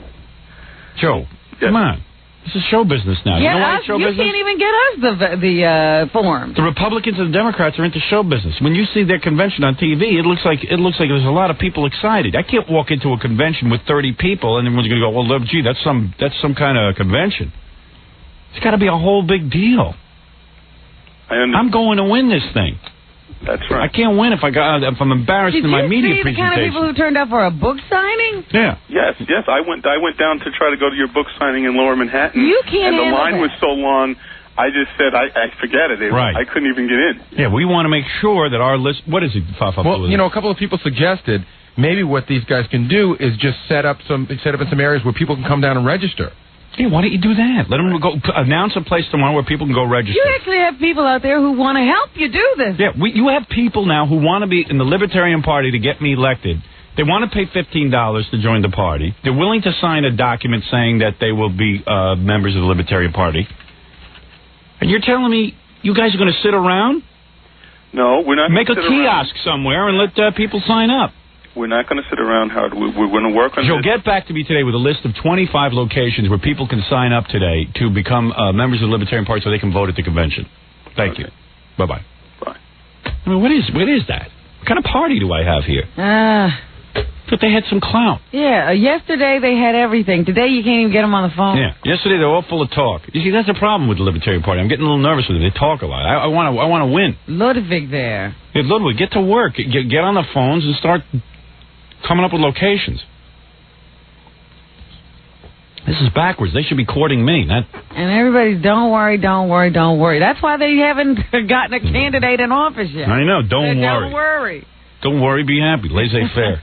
Joe, come on. This is show business now. Yeah, you know why it's show business? Can't even get us the forms. The Republicans and the Democrats are into show business. When you see their convention on TV, it looks like there's a lot of people excited. I can't walk into a convention with 30 people and everyone's going to go, well, gee, that's some kind of convention. It's got to be a whole big deal. I'm going to win this thing. That's right. I can't win if I'm embarrassed in my media presentation. Did you see the kind of people who turned up for a book signing? Yeah. Yes. I went down to try to go to your book signing in Lower Manhattan. You can't. And the line was so long. I just said I forget it. Right. I couldn't even get in. Yeah. We want to make sure that our list. What is it? Well, a couple of people suggested maybe what these guys can do is just set up in some areas where people can come down and register. Yeah, why don't you do that? Let them go announce a place tomorrow where people can go register. You actually have people out there who want to help you do this. Yeah, you have people now who want to be in the Libertarian Party to get me elected. They want to pay $15 to join the party. They're willing to sign a document saying that they will be members of the Libertarian Party. And you're telling me you guys are going to sit around? No, we're not. Make a kiosk somewhere and let people sign up. We're not going to sit around, Howard. We're going to work on Joe, get back to me today with a list of 25 locations where people can sign up today to become members of the Libertarian Party so they can vote at the convention. Thank you. Bye-bye. Bye. I mean, what is that? What kind of party do I have here? But they had some clout. Yeah, yesterday they had everything. Today you can't even get them on the phone. Yeah, yesterday they're all full of talk. You see, that's the problem with the Libertarian Party. I'm getting a little nervous with them. They talk a lot. I want to win. Ludwig there. Yeah, Ludwig, get to work. Get on the phones and start coming up with locations. This is backwards. They should be courting me. And everybody's don't worry. That's why they haven't gotten a candidate in office yet. I know. Don't worry. Don't worry. Don't worry. Be happy. Laissez-faire.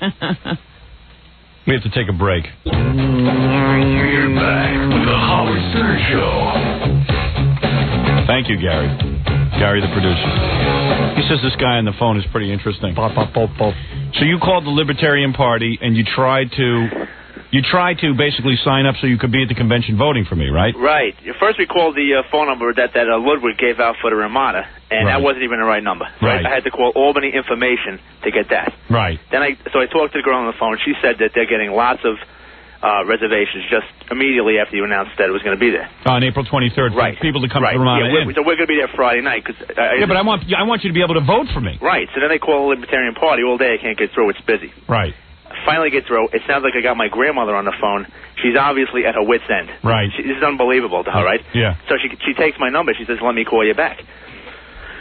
We have to take a break. We're back with the Howard Stern Show. Thank you, Gary. Gary, the producer. He says this guy on the phone is pretty interesting. So you called the Libertarian Party and you tried to You tried to basically sign up so you could be at the convention voting for me, right? Right. First we called the phone number that Ludwig gave out for the Ramada, and that wasn't even the right number. Right. I had to call Albany Information to get that. Right. Then I talked to the girl on the phone. She said that they're getting lots of reservations just immediately after you announced that it was going to be there. On April 23rd, for right. people to come to to Ramada Inn. So we're going to be there Friday night. Yeah, but I want you to be able to vote for me. Right. So then they call the Libertarian Party all day. I can't get through. It's busy. Right. Finally get through. It sounds like I got my grandmother on the phone. She's obviously at her wit's end. Right. This is unbelievable to her, right? Yeah. So she takes my number. She says, "Let me call you back."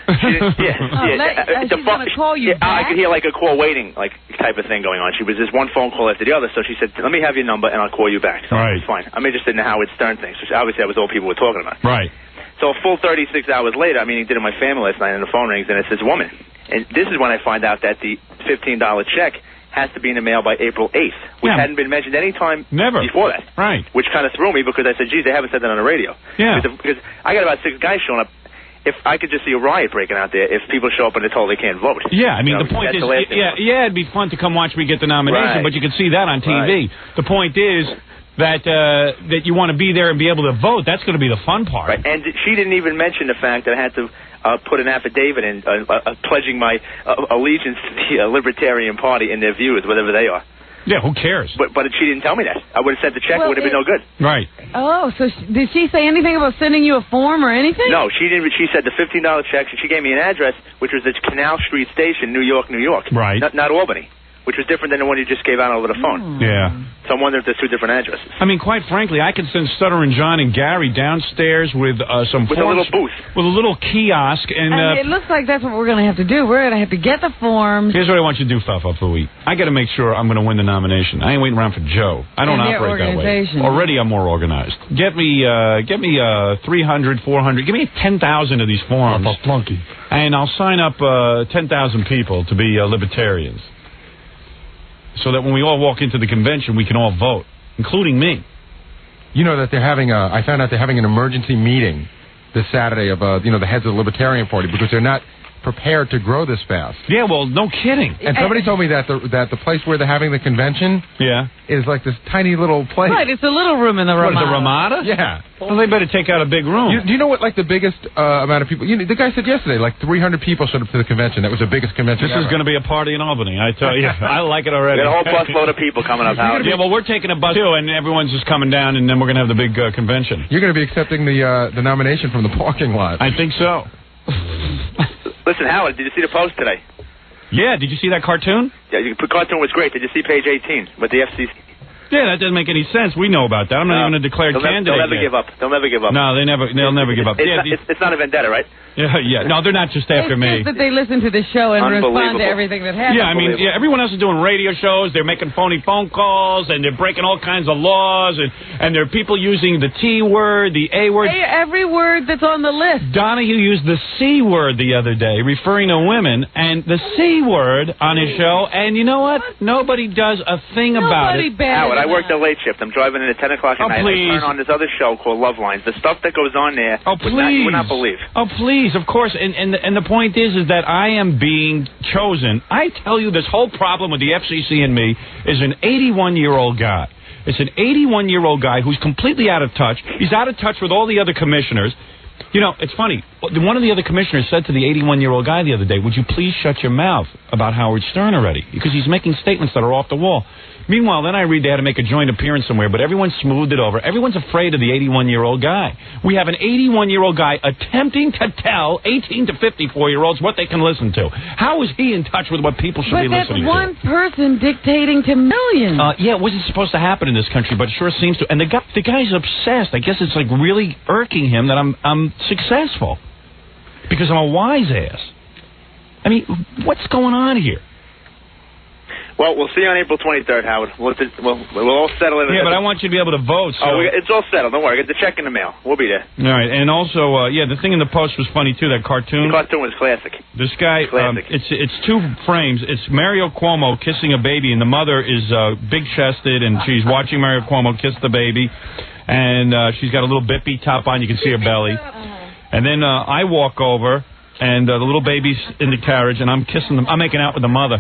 She's going to call you back? I could hear like a call waiting, like type of thing going on. She was just one phone call after the other. So she said, "Let me have your number and I'll call you back." So right. It's fine. I'm interested in the Howard Stern thing. So obviously that was all people were talking about. Right. So a full 36 hours later, I mean, he did it in my family last night, and the phone rings, and it's this woman. And this is when I find out that the $15 check has to be in the mail by April 8th, which hadn't been mentioned any time before that. Right. Which kind of threw me because I said, geez, they haven't said that on the radio. Yeah. Because I got about 6 guys showing up. If I could just see a riot breaking out there if people show up and they're told they can't vote. Yeah, I mean, the point is, it'd be fun to come watch me get the nomination, but you can see that on TV. Right. The point is that you want to be there and be able to vote. That's going to be the fun part. Right. And she didn't even mention the fact that I had to put an affidavit in pledging my allegiance to the Libertarian Party and their views, whatever they are. Yeah, who cares? But she didn't tell me that. I would have sent the check. It would have been no good. Right. Oh, so did she say anything about sending you a form or anything? No, she didn't. She said the $15 check. She gave me an address, which was the Canal Street Station, New York, New York. Right. Not Albany, which was different than the one you just gave out over the phone. Yeah. So I'm wondering if there's 2 different addresses. I mean, quite frankly, I could send Stutter and John and Gary downstairs with some with forms, a little booth, with a little kiosk, and it looks like that's what we're going to have to do. We're going to have to get the forms. Here's what I want you to do, Fafa Fooey. I got to make sure I'm going to win the nomination. I ain't waiting around for Joe. I don't operate that way. Already, I'm more organized. Get me 300, 400. Give me 10,000 of these forms. A flunky. And I'll sign up 10,000 people to be libertarians. So that when we all walk into the convention, we can all vote, including me. You know that they're having I found out they're having an emergency meeting this Saturday of the heads of the Libertarian Party because they're not prepared to grow this fast. Yeah, well, no kidding. And somebody told me that the place where they're having the convention is like this tiny little place. Right, it's a little room in the Ramada. What, the Ramada? Yeah. Well, they better take out a big room. Do you know what, like, the biggest amount of people... the guy said yesterday, like, 300 people showed up to the convention. That was the biggest convention This is going to be a party in Albany, I tell you. I like it already. We got a whole busload of people coming up, Howard. Yeah, well, we're taking a bus, too, and everyone's just coming down, and then we're going to have the big convention. You're going to be accepting the nomination from the parking lot. I think so. Listen, Howard, did you see the post today? Yeah, did you see that cartoon? Yeah, the cartoon was great. Did you see page 18 with the FCC? Yeah, that doesn't make any sense. We know about that. I'm not even a declared candidate. They'll never give up. They'll never give up. No, they'll never give up. It's not a vendetta, right? Yeah. No, they're not just after me. It's just that they listen to the show and respond to everything that happens. Yeah, I mean, everyone else is doing radio shows. They're making phony phone calls, and they're breaking all kinds of laws, and there are people using the T word, the A word. Every word that's on the list. Donahue used the C word the other day, referring to women, and the C word on his show, and you know what? Nobody does a thing about it. Howard, I work the late shift. I'm driving in at 10 o'clock at night. Please. I turn on this other show called Love Lines. The stuff that goes on there, you would not believe. Oh, please, of course. And the point is that I am being chosen. I tell you, this whole problem with the FCC and me is an 81-year-old guy. It's an 81-year-old guy who's completely out of touch. He's out of touch with all the other commissioners. You know, it's funny. One of the other commissioners said to the 81-year-old guy the other day, would you please shut your mouth about Howard Stern already? Because he's making statements that are off the wall. Meanwhile, then I read they had to make a joint appearance somewhere, but everyone smoothed it over. Everyone's afraid of the 81-year-old guy. We have an 81-year-old guy attempting to tell 18 to 54-year-olds what they can listen to. How is he in touch with what people should be listening to? But that's one person dictating to millions. Yeah, it wasn't supposed to happen in this country, but it sure seems to. And the guy's obsessed. I guess it's like really irking him that I'm successful because I'm a wise ass. I mean, what's going on here? Well, we'll see you on April 23rd, Howard. We'll all settle in. Yeah, but I want you to be able to vote. So. It's all settled. Don't worry. Get the check in the mail. We'll be there. All right. And also, the thing in the post was funny, too, that cartoon. The cartoon was classic. This guy, it's 2 frames. It's Mario Cuomo kissing a baby, and the mother is big-chested, and she's watching Mario Cuomo kiss the baby. And she's got a little bippy top on. You can see her belly. And then I walk over. And the little baby's in the carriage, and I'm kissing them. I'm making out with the mother.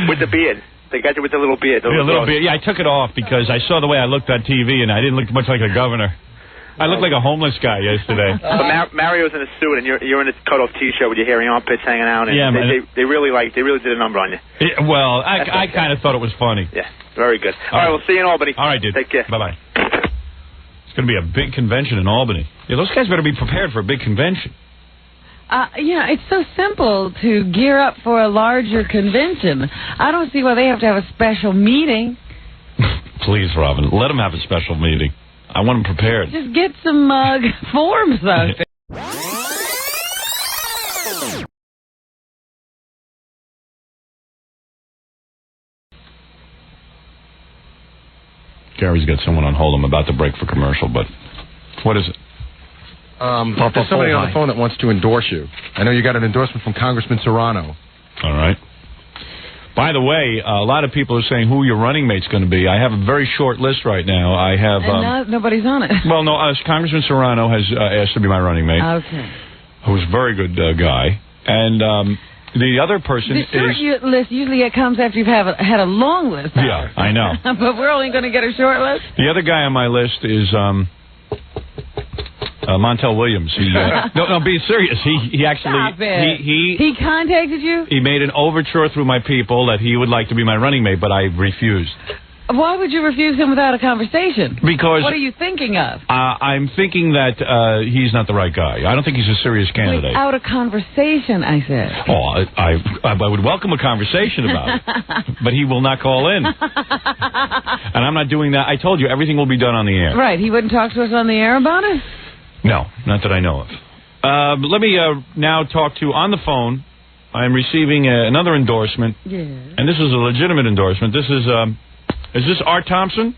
With the beard. They got you with the little beard. A little beard. Yeah, I took it off because I saw the way I looked on TV, and I didn't look much like a governor. I looked like a homeless guy yesterday. But Mario's in a suit, and you're in a cut-off T-shirt with your hairy armpits hanging out. And yeah, they really did a number on you. Well, I kind of thought it was funny. Yeah, very good. All right, we'll see you in Albany. All right, dude. Take care. Bye-bye. It's going to be a big convention in Albany. Yeah, those guys better be prepared for a big convention. It's so simple to gear up for a larger convention. I don't see why they have to have a special meeting. Please, Robin, let them have a special meeting. I want them prepared. Just get some forms out there. Gary's got someone on hold. I'm about to break for commercial, but what is it? There's somebody on the phone that wants to endorse you. I know you got an endorsement from Congressman Serrano. All right. By the way, a lot of people are saying who your running mate's going to be. I have a very short list right now. I have... nobody's on it. Well, no, Congressman Serrano has asked to be my running mate. Okay. Who's a very good guy. And the other person the short list, usually it comes after you've had a long list. Yeah, I know. But we're only going to get a short list? The other guy on my list is... Montel Williams. No, be serious. He actually he contacted you. He made an overture through my people that he would like to be my running mate, but I refused. Why would you refuse him without a conversation? Because what are you thinking of? I'm thinking that he's not the right guy. I don't think he's a serious candidate. Without a conversation, I said. Oh, I would welcome a conversation about it, but he will not call in, and I'm not doing that. I told you everything will be done on the air. Right? He wouldn't talk to us on the air about it. No, not that I know of. Let me now talk to, on the phone, I'm receiving another endorsement. Yeah. And this is a legitimate endorsement. This is this Art Thompson?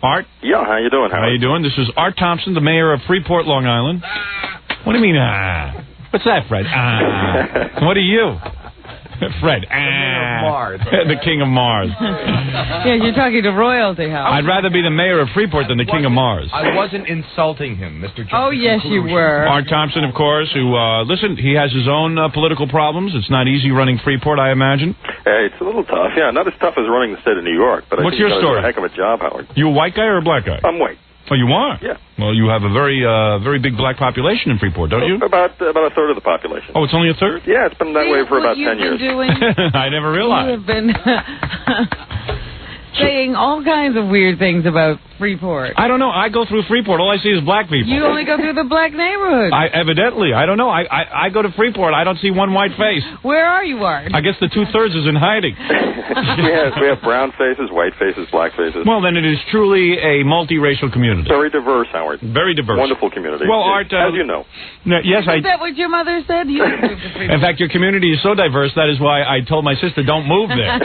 Art? Yeah, how you doing, Howard? How you doing? This is Art Thompson, the mayor of Freeport, Long Island. What do you mean, What's that, Fred? What are you? Fred. The King of Mars. The King of Mars. Yeah, you're talking to royalty, Howard. I'd rather be the mayor of Freeport than the King of Mars. I wasn't insulting him, Mr. Johnson. Oh, yes, you were. Art Thompson, of course, who, listen, he has his own political problems. It's not easy running Freeport, I imagine. It's a little tough. Yeah, not as tough as running the state of New York. But what's your story? A heck of a job, Howard. You a white guy or a black guy? I'm white. Oh, you are? Yeah. Well, you have a very big black population in Freeport, don't you? About a third of the population. Oh, it's only a third? Yeah, it's been that way for about 10 years. I never realized. You have been saying all kinds of weird things about Freeport. I don't know. I go through Freeport. All I see is black people. You only go through the black neighborhood. Evidently. I don't know. I go to Freeport. I don't see one white face. Where are you, Art? I guess the 2/3 is in hiding. we have brown faces, white faces, black faces. Well, then it is truly a multiracial community. Very diverse, Howard. Very diverse. Wonderful community. Well, Art... as you know. Is that what your mother said? You in fact, your community is so diverse, that is why I told my sister, don't move there.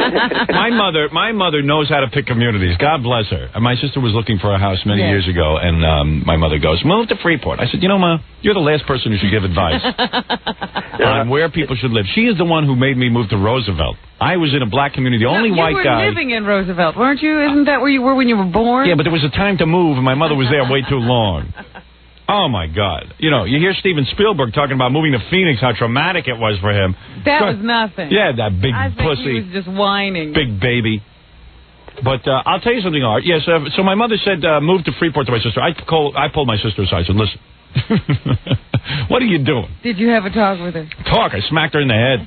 My mother knows how to pick communities. God bless her. And my sister was looking for a house many years ago, and my mother goes, move to Freeport. I said, you know, Ma, you're the last person who should give advice on where people should live. She is the one who made me move to Roosevelt. I was in a black community, the only white guy. You were living in Roosevelt, weren't you? Isn't that where you were when you were born? Yeah, but there was a time to move, and my mother was there way too long. Oh, my God. You know, you hear Steven Spielberg talking about moving to Phoenix, how traumatic it was for him. That was nothing. Yeah, that big I think pussy. He was just whining. Big baby. But I'll tell you something, Art. Yes, so my mother said move to Freeport to my sister. I pulled my sister aside and said, listen, what are you doing? Did you have a talk with her? Talk. I smacked her in the head.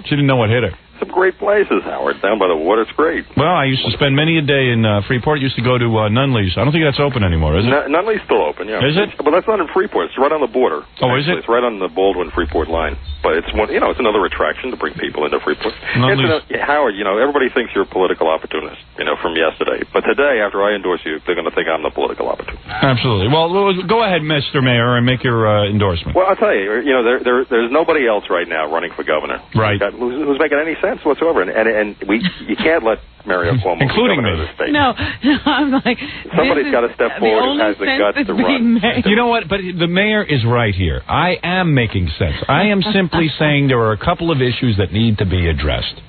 She didn't know what hit her. Some great places, Howard. Down by the water, it's great. Well, I used to spend many a day in Freeport. Used to go to Nunley's. I don't think that's open anymore, is it? Nunley's still open, yeah. Is it? But that's not in Freeport. It's right on the border. Oh, is it? It's right on the Baldwin-Freeport line. But it's it's another attraction to bring people into Freeport. Howard, everybody thinks you're a political opportunist, from yesterday. But today, after I endorse you, they're going to think I'm the political opportunist. Absolutely. Well, go ahead, Mr. Mayor, and make your endorsement. Well, I'll tell you, there's nobody else right now running for governor. Right. Who's making any sense whatsoever. And you can't let Mario Cuomo including me. Of the state. No, I'm like... Somebody's got to step forward who has the guts to run. You know what? But the mayor is right here. I am making sense. I am simply saying there are a couple of issues that need to be addressed.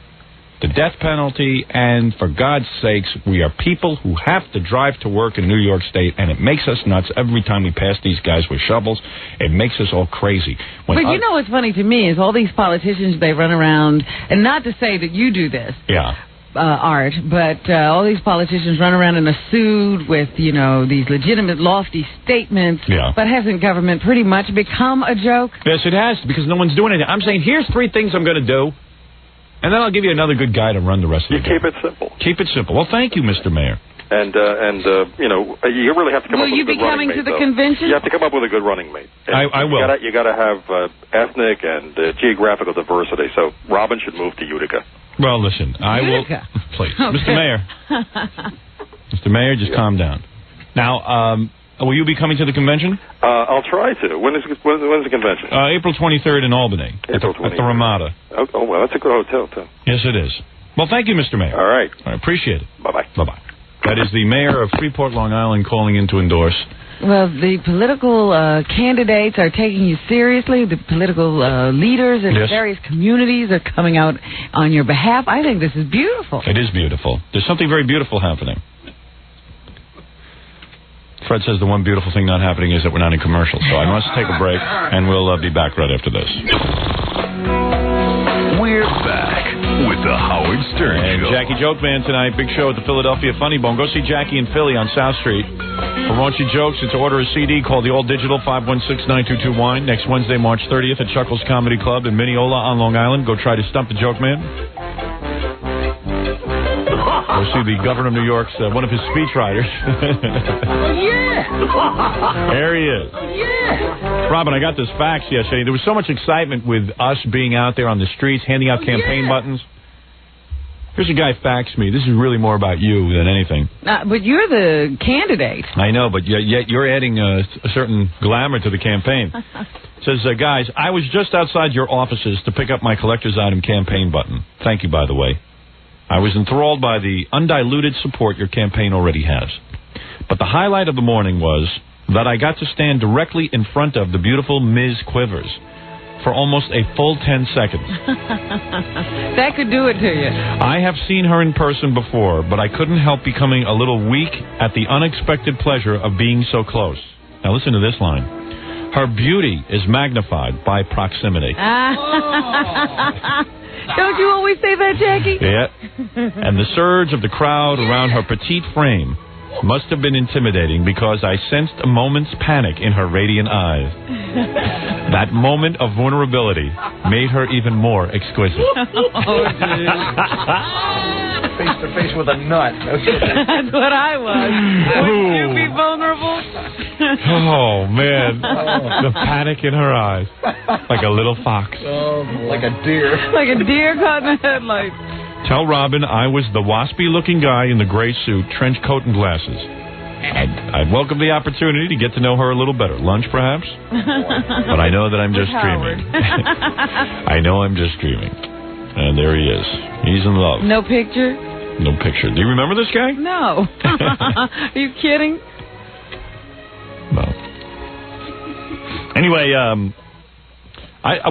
The death penalty, and for God's sakes, we are people who have to drive to work in New York State, and it makes us nuts every time we pass these guys with shovels. It makes us all crazy. But you know what's funny to me is all these politicians, they run around, and not to say that you do this. Yeah. Art, but all these politicians run around in a suit with, you know, these legitimate, lofty statements. Yeah. But hasn't government pretty much become a joke? Yes, it has, because no one's doing anything. I'm saying, here's 3 things I'm going to do, and then I'll give you another good guy to run the rest of the day. Keep it simple. Keep it simple. Well, thank you, Mr. Mayor. And you know, you really have to come up with a good running mate. Will you be coming to the though. convention? You have to come up with a good running mate. I will. You got to have ethnic and geographical diversity. So Robin should move to Utica. Well, listen, I will. Please, okay. Mr. Mayor. Mr. Mayor, just calm down. Now, will you be coming to the convention? I'll try to. When's the convention? April 23rd in Albany. April 23rd. At the Ramada. Oh, well, that's a good hotel, too. Yes, it is. Well, thank you, Mr. Mayor. All right. I appreciate it. Bye-bye. Bye-bye. That is the mayor of Freeport, Long Island, calling in to endorse. Well, the political candidates are taking you seriously. The political leaders in various communities are coming out on your behalf. I think this is beautiful. It is beautiful. There's something very beautiful happening. Fred says the one beautiful thing not happening is that we're not in commercials. So I must take a break, and we'll be back right after this. We're back with the Howard Stern Show. Jackie Joke Man tonight. Big show at the Philadelphia Funny Bone. Go see Jackie in Philly on South Street. For raunchy jokes, it's order a CD called The All Digital 516-922-WINE. Next Wednesday, March 30th at Chuckles Comedy Club in Mineola on Long Island. Go try to stump the Joke Man. Go see the governor of New York's, one of his speechwriters. There he is. Robin, I got this fax yesterday. There was so much excitement with us being out there on the streets, handing out campaign buttons. Here's a guy faxed me. This is really more about you than anything. But you're the candidate. I know, but yet you're adding a certain glamour to the campaign. It says, guys, I was just outside your offices to pick up my collector's item campaign button. Thank you, by the way. I was enthralled by the undiluted support your campaign already has. But the highlight of the morning was that I got to stand directly in front of the beautiful Ms. Quivers for almost a full 10 seconds. That could do it to you. I have seen her in person before, but I couldn't help becoming a little weak at the unexpected pleasure of being so close. Now listen to this line. Her beauty is magnified by proximity. Don't you always say that, Jackie? Yeah. And the surge of the crowd around her petite frame must have been intimidating because I sensed a moment's panic in her radiant eyes. That moment of vulnerability made her even more exquisite. Face to face with a nut. That's what I was. Would you be vulnerable? Oh, man. The panic in her eyes. Like a little fox. Oh, like a deer. Like a deer caught in the headlights. Tell Robin I was the waspy-looking guy in the gray suit, trench coat, and glasses. I'd welcome the opportunity to get to know her a little better. Lunch, perhaps? But I know that I'm just dreaming. I know I'm just dreaming. And there he is. He's in love. No picture? No picture. Do you remember this guy? No. Are you kidding? No. Anyway,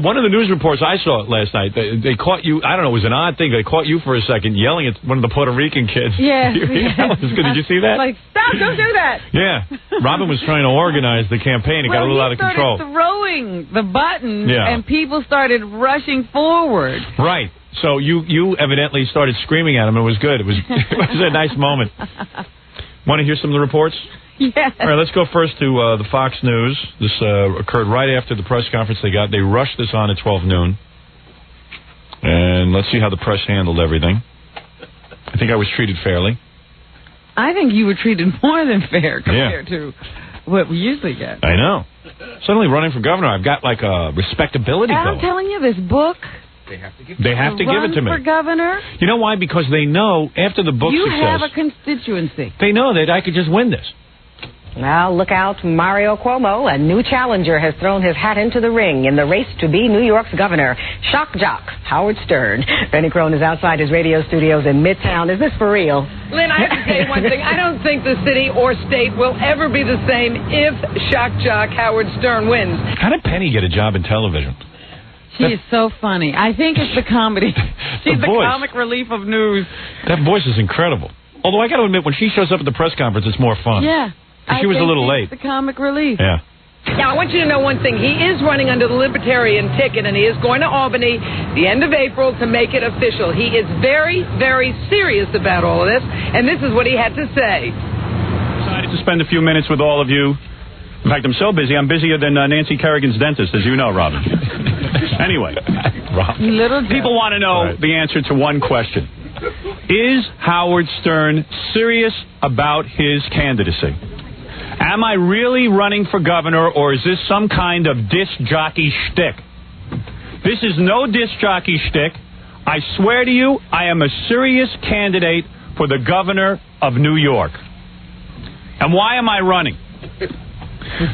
one of the news reports I saw last night, they caught you, I don't know, it was an odd thing. They caught you for a second yelling at one of the Puerto Rican kids. Yeah. That was good. Did you see that? Like, stop, don't do that. Yeah. Robin was trying to organize the campaign. It got a little out of control. He started throwing the buttons, yeah. And people started rushing forward. Right. So you evidently started screaming at him, and it was good. It was a nice moment. Want to hear some of the reports? Yes. All right, let's go first to the Fox News. This occurred right after the press conference they got. They rushed this on at 12 noon. And let's see how the press handled everything. I think I was treated fairly. I think you were treated more than fair compared to what we usually get. I know. Suddenly running for governor, I've got like a respectability going. I'm telling you, this book... They have to give it to me. For governor? You know why? Because they know after the book success... You have a constituency. They know that I could just win this. Well, look out, Mario Cuomo, a new challenger, has thrown his hat into the ring in the race to be New York's governor. Shock jock Howard Stern. Benny Crone is outside his radio studios in Midtown. Is this for real? Lynn, I have to say one thing. I don't think the city or state will ever be the same if shock jock Howard Stern wins. How did Penny get a job in television? She is so funny. I think it's the comedy. She's the comic relief of news. That voice is incredible. Although I got to admit, when she shows up at the press conference, it's more fun. Yeah. She was a little late. The comic relief. Yeah. Now, I want you to know one thing. He is running under the Libertarian ticket, and he is going to Albany the end of April to make it official. He is very, very serious about all of this, and this is what he had to say. Decided to spend a few minutes with all of you. In fact, I'm so busy, I'm busier than Nancy Kerrigan's dentist, as you know, Robin. Anyway, people want to know the answer to one question. Is Howard Stern serious about his candidacy? Am I really running for governor, or is this some kind of disc jockey shtick? This is no disc jockey shtick. I swear to you, I am a serious candidate for the governor of New York. And why am I running?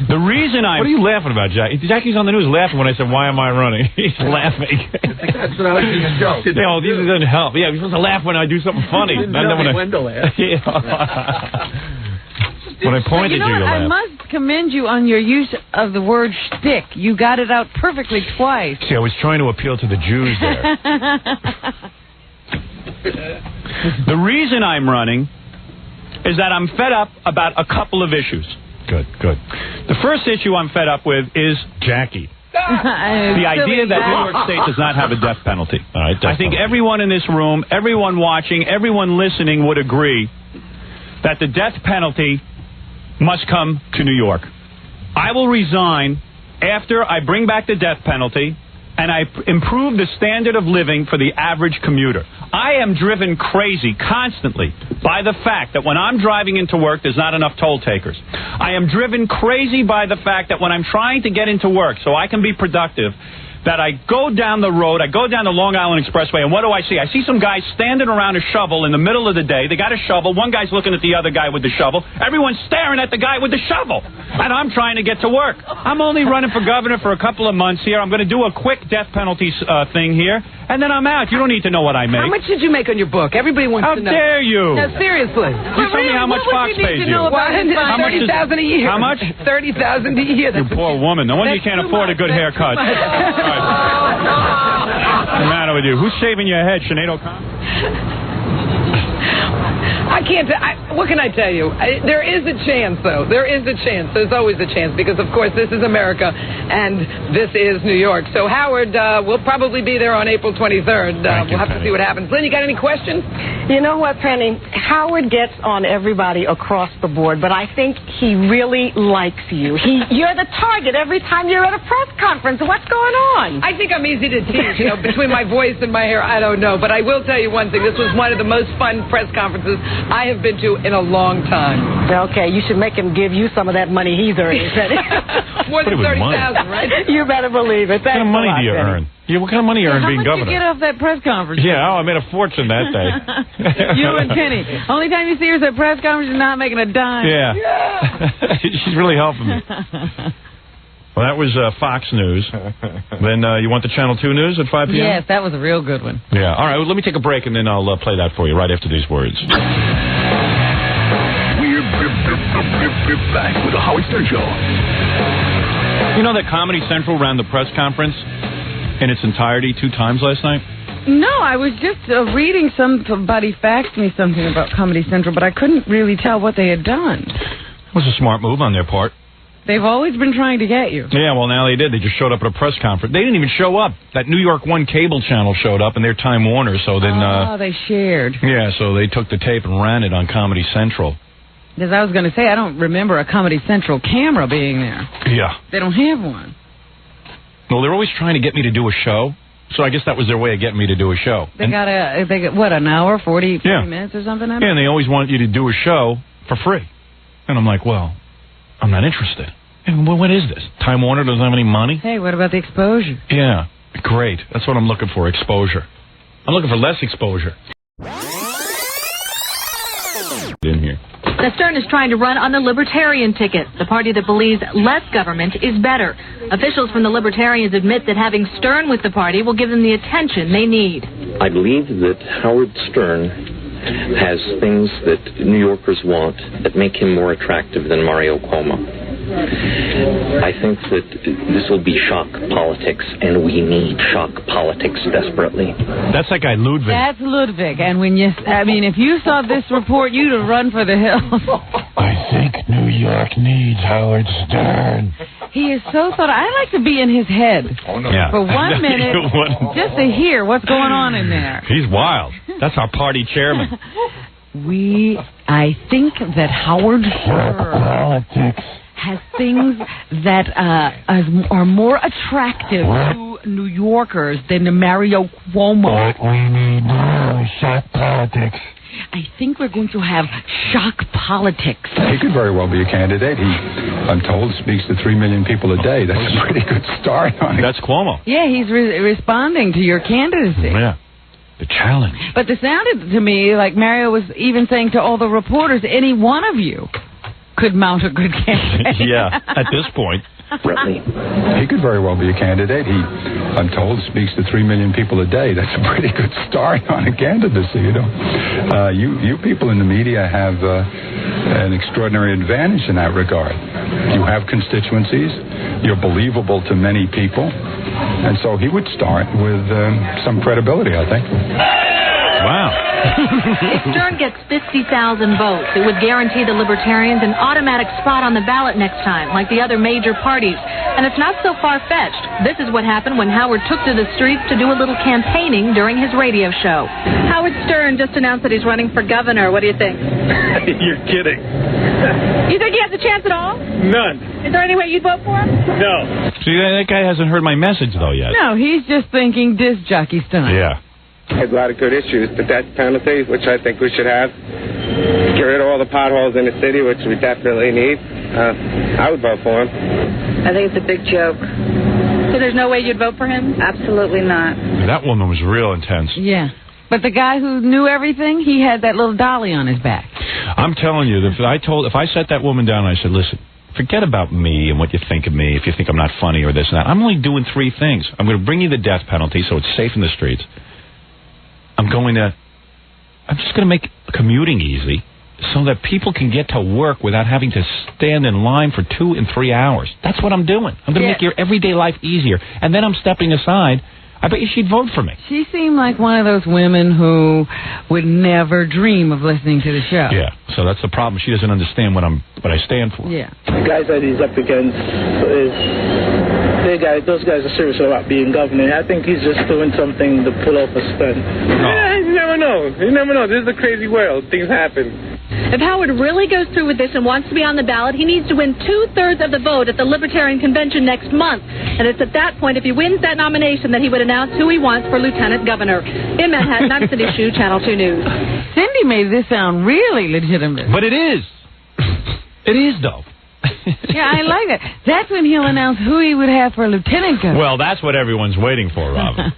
The reason I'm... What are you laughing about, Jackie? Jackie's on the news laughing when I said, why am I running? He's laughing. That's what I was thinking. You know, this doesn't help. Yeah, you're supposed to laugh when I do something funny. When to laugh. When I pointed you laughed. I must commend you on your use of the word shtick. You got it out perfectly twice. See, I was trying to appeal to the Jews there. The reason I'm running is that I'm fed up about a couple of issues. Good. The first issue I'm fed up with is Jackie. The idea that New York State does not have a death penalty. All right, I think everyone in this room, everyone watching, everyone listening would agree that the death penalty must come to New York. I will resign after I bring back the death penalty and I improve the standard of living for the average commuter. I am driven crazy constantly by the fact that when I'm driving into work, there's not enough toll takers. I am driven crazy by the fact that when I'm trying to get into work so I can be productive, that I go down the road, I go down the Long Island Expressway, and what do I see? I see some guys standing around a shovel in the middle of the day. They got a shovel. One guy's looking at the other guy with the shovel. Everyone's staring at the guy with the shovel. And I'm trying to get to work. I'm only running for governor for a couple of months here. I'm going to do a quick death penalty thing here, and then I'm out. You don't need to know what I make. How much did you make on your book? Everybody wants to know. How dare you? No, seriously. You tell me how much Fox pays you. How much? $30,000 a year. How much? $30,000 a year. You poor woman. No wonder you can't afford a good haircut. What's the matter with you? Who's shaving your head, Sinead O'Connor? I can't. What can I tell you? There is a chance, though. There is a chance. There's always a chance because, of course, this is America and this is New York. So Howard will probably be there on April 23rd. We'll have to see what happens. Lynn, you got any questions? You know what, Penny? Howard gets on everybody across the board, but I think he really likes you. You're the target every time you're at a press conference. What's going on? I think I'm easy to teach. You know, between my voice and my hair, I don't know. But I will tell you one thing. This was one of the most fun press conferences I have been to in a long time. Okay, you should make him give you some of that money he's earning. More than 30,000, right? You better believe it. What kind of money do you earn? Yeah, what kind of money you earn being governor? How much you get off that press conference? Yeah, I made a fortune that day. You and Penny. Only time you see her at press conference, she's not making a dime. Yeah. She's really helping me. Well, that was Fox News. Then you want the Channel 2 News at 5 p.m.? Yes, that was a real good one. Yeah. All right, well, let me take a break, and then I'll play that for you right after these words. We're back with the Howard Stern Show. You know that Comedy Central ran the press conference in its entirety 2 times last night? No, I was just reading somebody faxed me something about Comedy Central, but I couldn't really tell what they had done. It was a smart move on their part. They've always been trying to get you. Yeah, well, now they did. They just showed up at a press conference. They didn't even show up. That New York One cable channel showed up, and they're Time Warner, so then... they shared. Yeah, so they took the tape and ran it on Comedy Central. Because I was going to say, I don't remember a Comedy Central camera being there. Yeah. They don't have one. Well, they're always trying to get me to do a show, so I guess that was their way of getting me to do a show. They got an hour, 40 minutes or something? Yeah, and they always want you to do a show for free. And I'm like, well, I'm not interested. And what is this? Time Warner doesn't have any money? Hey, what about the exposure? Yeah, great. That's what I'm looking for, exposure. I'm looking for less exposure. In here. Now, Stern is trying to run on the Libertarian ticket, the party that believes less government is better. Officials from the Libertarians admit that having Stern with the party will give them the attention they need. I believe that Howard Stern has things that New Yorkers want that make him more attractive than Mario Cuomo. I think that this will be shock politics, and we need shock politics desperately. That's that guy Ludwig. That's Ludwig, and if you saw this report, you'd have run for the hills. I think New York needs Howard Stern. He is so thought. I like to be in his head for 1 minute just to hear what's going on in there. He's wild. That's our party chairman. I think that Howard Stern has things that are more attractive to New Yorkers than the Mario Cuomo. What we need now is shock politics. I think we're going to have shock politics. He could very well be a candidate. He, I'm told, speaks to 3 million people a day. That's a pretty good start on it. That's Cuomo. Yeah, he's responding to your candidacy. Yeah. The challenge. But it sounded to me like Mario was even saying to all the reporters, any one of you could mount a good campaign. Yeah, at this point. He could very well be a candidate. He, I'm told, speaks to 3 million people a day. That's a pretty good start on a candidacy, you know. You people in the media have an extraordinary advantage in that regard. You have constituencies. You're believable to many people. And so he would start with some credibility, I think. Wow. If Stern gets 50,000 votes, it would guarantee the Libertarians an automatic spot on the ballot next time, like the other major parties. And it's not so far-fetched. This is what happened when Howard took to the streets to do a little campaigning during his radio show. Howard Stern just announced that he's running for governor. What do you think? You're kidding. You think he has a chance at all? None. Is there any way you'd vote for him? No. See, that guy hasn't heard my message, though, yet. No, he's just thinking disc jockey stunt. Yeah. There's a lot of good issues. The death penalty, which I think we should have. Get rid of all the potholes in the city, which we definitely need. I would vote for him. I think it's a big joke. So there's no way you'd vote for him? Absolutely not. That woman was real intense. Yeah. But the guy who knew everything, he had that little dolly on his back. I'm telling you, if I sat that woman down and I said, listen, forget about me and what you think of me, if you think I'm not funny or this and that. I'm only doing 3 things. I'm going to bring you the death penalty so it's safe in the streets. I'm just going to make commuting easy so that people can get to work without having to stand in line for 2 and 3 hours. That's what I'm doing. I'm going to make your everyday life easier. And then I'm stepping aside. I bet you she'd vote for me. She seemed like one of those women who would never dream of listening to the show. Yeah, so that's the problem. She doesn't understand what I stand for. Yeah. The guys that he's up against those guys are serious about being governor. I think he's just doing something to pull off a stunt. Yeah, you never know. You never know. This is a crazy world. Things happen. If Howard really goes through with this and wants to be on the ballot, he needs to win 2/3 of the vote at the Libertarian Convention next month. And it's at that point, if he wins that nomination, that he would announce who he wants for lieutenant governor. In Manhattan, I'm Cindy Hsu, Channel 2 News. Cindy made this sound really legitimate. But it is. It is, though. Yeah, I like that. That's when he'll announce who he would have for lieutenant governor. Well, that's what everyone's waiting for, Robin.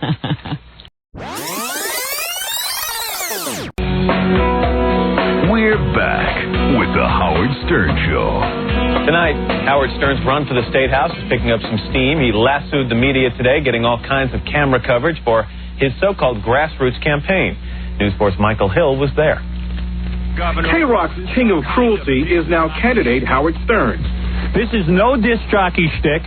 We're back with the Howard Stern Show. Tonight, Howard Stern's run for the State House is picking up some steam. He lassoed the media today, getting all kinds of camera coverage for his so-called grassroots campaign. News 4's Michael Hill was there. K-Rock's king of cruelty is now candidate Howard Stern. This is no disc jockey shtick.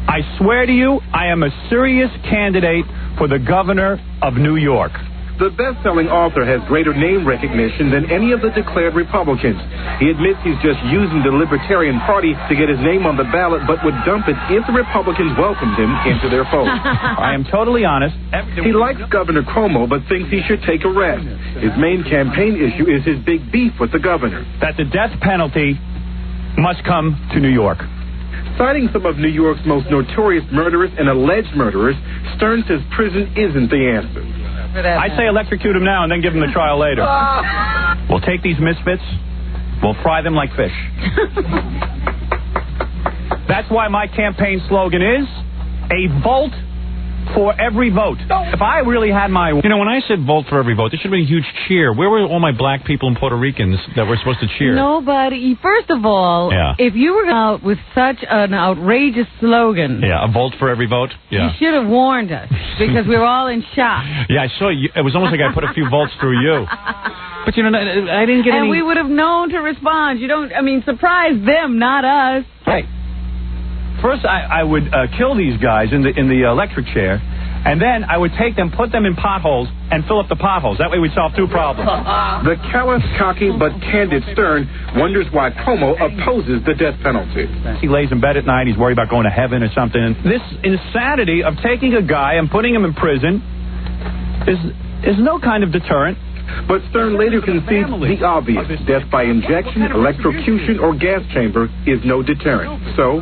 I swear to you, I am a serious candidate for the governor of New York. The best-selling author has greater name recognition than any of the declared Republicans. He admits he's just using the Libertarian Party to get his name on the ballot, but would dump it if the Republicans welcomed him into their fold. I am totally honest. He likes Governor Cuomo, but thinks he should take a rest. His main campaign issue is his big beef with the governor. That the death penalty must come to New York. Citing some of New York's most notorious murderers and alleged murderers, Stern says prison isn't the answer. I say electrocute him now and then give him the trial later. We'll take these misfits, we'll fry them like fish. That's why my campaign slogan is, a vote for every vote. If I really had my... You know, when I said vote for every vote, there should have been a huge cheer. Where were all my black people and Puerto Ricans that were supposed to cheer? Nobody. First of all, if you were out with such an outrageous slogan... Yeah, a vote for every vote? Yeah. You should have warned us, because we were all in shock. Yeah, I saw you. It was almost like I put a few votes through you. But, you know, I didn't get any... And we would have known to respond. Surprise them, not us. Right. First, I would kill these guys in the electric chair, And then I would take them, put them in potholes, and fill up the potholes. That way we'd solve 2 problems. The callous, cocky, but candid Stern wonders why Cuomo opposes the death penalty. He lays in bed at night. He's worried about going to heaven or something. This insanity of taking a guy and putting him in prison is no kind of deterrent. But Stern later concedes the obvious. Death by injection, electrocution, or gas chamber is no deterrent. So,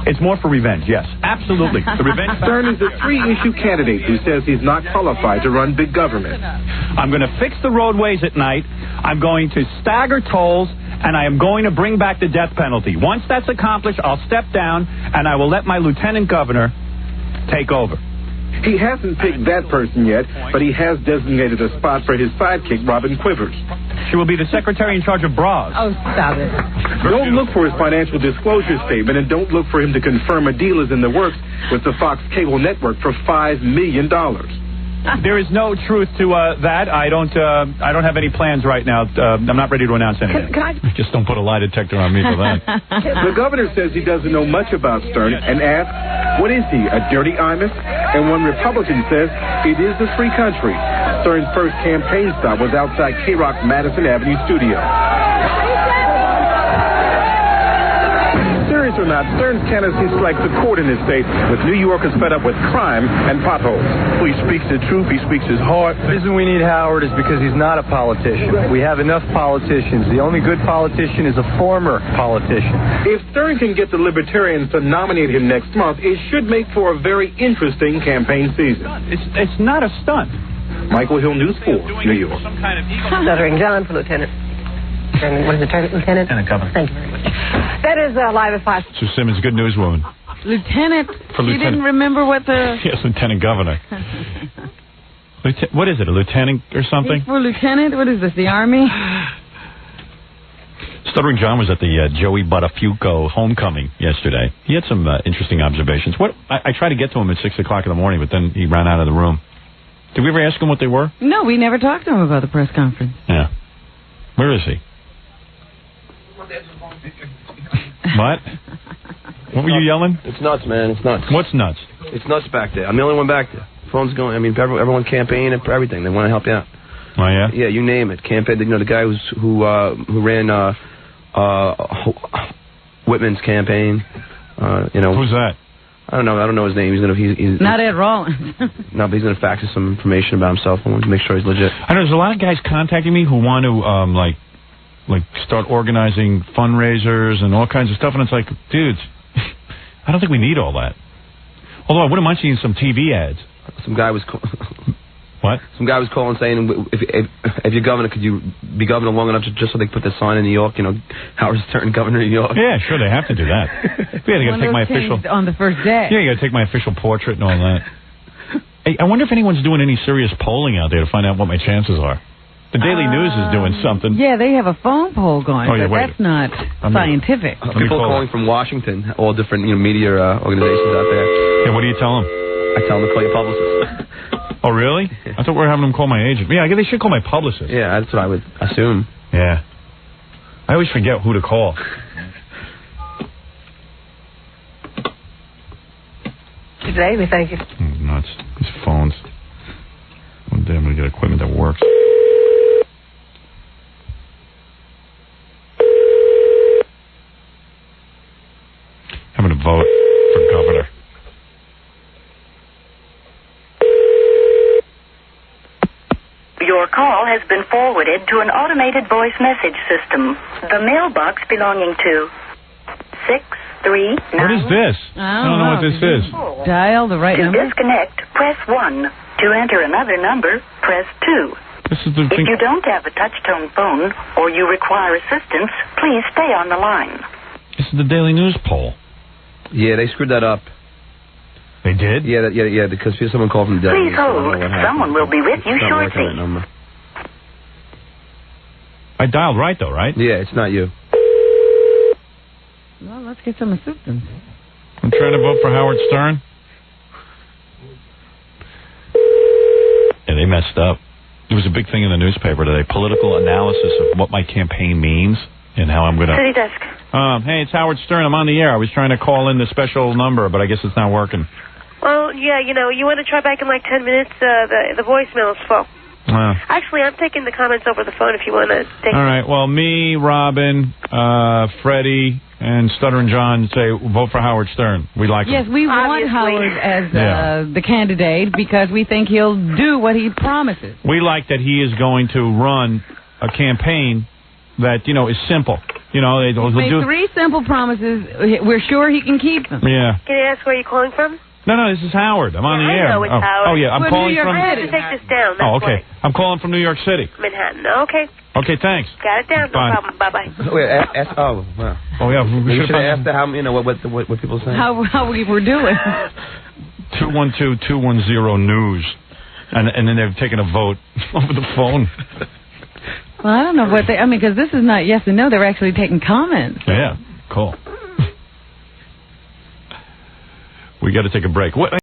it's more for revenge, yes. Absolutely. The revenge. Stern is a 3-issue candidate who says he's not qualified to run big government. I'm going to fix the roadways at night. I'm going to stagger tolls, and I am going to bring back the death penalty. Once that's accomplished, I'll step down, and I will let my lieutenant governor take over. He hasn't picked that person yet, but he has designated a spot for his sidekick, Robin Quivers. She will be the secretary in charge of bras. Oh, stop it. Don't look for his financial disclosure statement, and don't look for him to confirm a deal is in the works with the Fox cable network for $5 million. There is no truth to that. I don't have any plans right now. I'm not ready to announce anything. Just don't put a lie detector on me for that. The governor says he doesn't know much about Stern and asks, what is he, a dirty Imus? And one Republican says, it is a free country. Stern's first campaign stop was outside K-Rock's Madison Avenue studio. Serious or not, Stern's candidacy strikes a chord in this state with New Yorkers fed up with crime and potholes. Well, he speaks the truth. He speaks his heart. The reason we need Howard is because he's not a politician. We have enough politicians. The only good politician is a former politician. If Stern can get the Libertarians to nominate him next month, it should make for a very interesting campaign season. It's not a stunt. Michael Hill, News 4, New York. Stuttering John for Lieutenant. What is it, Lieutenant? Lieutenant Governor. Thank you very much. That is Live at 5. Sue Simmons, good news woman. Lieutenant. For you Lieutenant. didn't remember what the... Yes, Lieutenant Governor. What is it, a lieutenant or something? For Lieutenant? What is this, the Army? Stuttering John was at the Joey Buttafuoco homecoming yesterday. He had some interesting observations. I tried to get to him at 6 o'clock in the morning, but then he ran out of the room. Did we ever ask him what they were? No, we never talked to him about the press conference. Yeah. Where is he? What? What were you yelling? It's nuts, man. It's nuts. What's nuts? It's nuts back there. I'm the only one back there. Phone's going. I mean, everyone campaigning for everything. They want to help you out. Oh yeah. Yeah, you name it. Campaign. You know, the guy who ran Whitman's campaign. You know. Who's that? I don't know his name. He's not Ed Rollins. No, but he's gonna fax us some information about himself. I want to make sure he's legit. I know there's a lot of guys contacting me who want to like start organizing fundraisers and all kinds of stuff, and it's like, dudes, I don't think we need all that. Although I wouldn't mind seeing some TV ads. Some guy was what? Some guy was calling saying, if you're governor, could you be governor long enough just so they can put the sign in New York, you know, Howard Stern, governor of New York? Yeah, sure, they have to do that. Yeah, they got to take my official on the first day. Yeah, you got to take my official portrait and all that. Hey, I wonder if anyone's doing any serious polling out there to find out what my chances are. The Daily News is doing something. Yeah, they have a phone poll going, but that's not scientific. People calling from Washington, all different media organizations out there. Yeah, what do you tell them? I tell them to call your publicist. Oh, really? Yeah. I thought we were having them call my agent. Yeah, I guess they should call my publicist. Yeah, that's what I would assume. Yeah. I always forget who to call. Today, we thank you. Nuts. These phones. One day I'm going to get equipment that works. I'm going to vote for governor. Your call has been forwarded to an automated voice message system. The mailbox belonging to 639. What is this? I don't know what this is. Dial the right number. To disconnect, press 1. To enter another number, press 2. This is the if you don't have a touch-tone phone or you require assistance, please stay on the line. This is the Daily News poll. Yeah, they screwed that up. They did? Yeah, because someone called from the Daily Please hold. Someone will be with you shortly. I dialed right, though, right? Yeah, it's not you. Well, let's get some assistance. I'm trying to vote for Howard Stern. Yeah, they messed up. There was a big thing in the newspaper today, political analysis of what my campaign means and how I'm going to... City desk. Hey, it's Howard Stern. I'm on the air. I was trying to call in the special number, but I guess it's not working. Well, yeah, you know, you want to try back in like 10 minutes? The voicemail is full. Actually, I'm taking the comments over the phone if you want to take All right. Well, me, Robin, Freddie, and Stuttering John say vote for Howard Stern. We like him. Yes, we want Howard as the candidate because we think he'll do what he promises. We like that he is going to run a campaign that, you know, is simple. You know, he'll made do 3 simple promises. We're sure he can keep them. Yeah. Can I ask where you're calling from? No, this is Howard. I'm on the air. I know it's Howard. Oh, yeah, I'm calling from... I have to take this down. Oh, okay. I'm calling from New York City. Manhattan. Okay. Okay, thanks. Got it down. No Bye. problem. Bye-bye. Wait, wow. Oh, yeah. We should have asked how, you know, what people say. How we were doing. 212-210-NEWS. And then they've taken a vote over the phone. Well, I don't know what I mean, because this is not yes and no. They're actually taking comments. Yeah, cool. We got to take a break. What?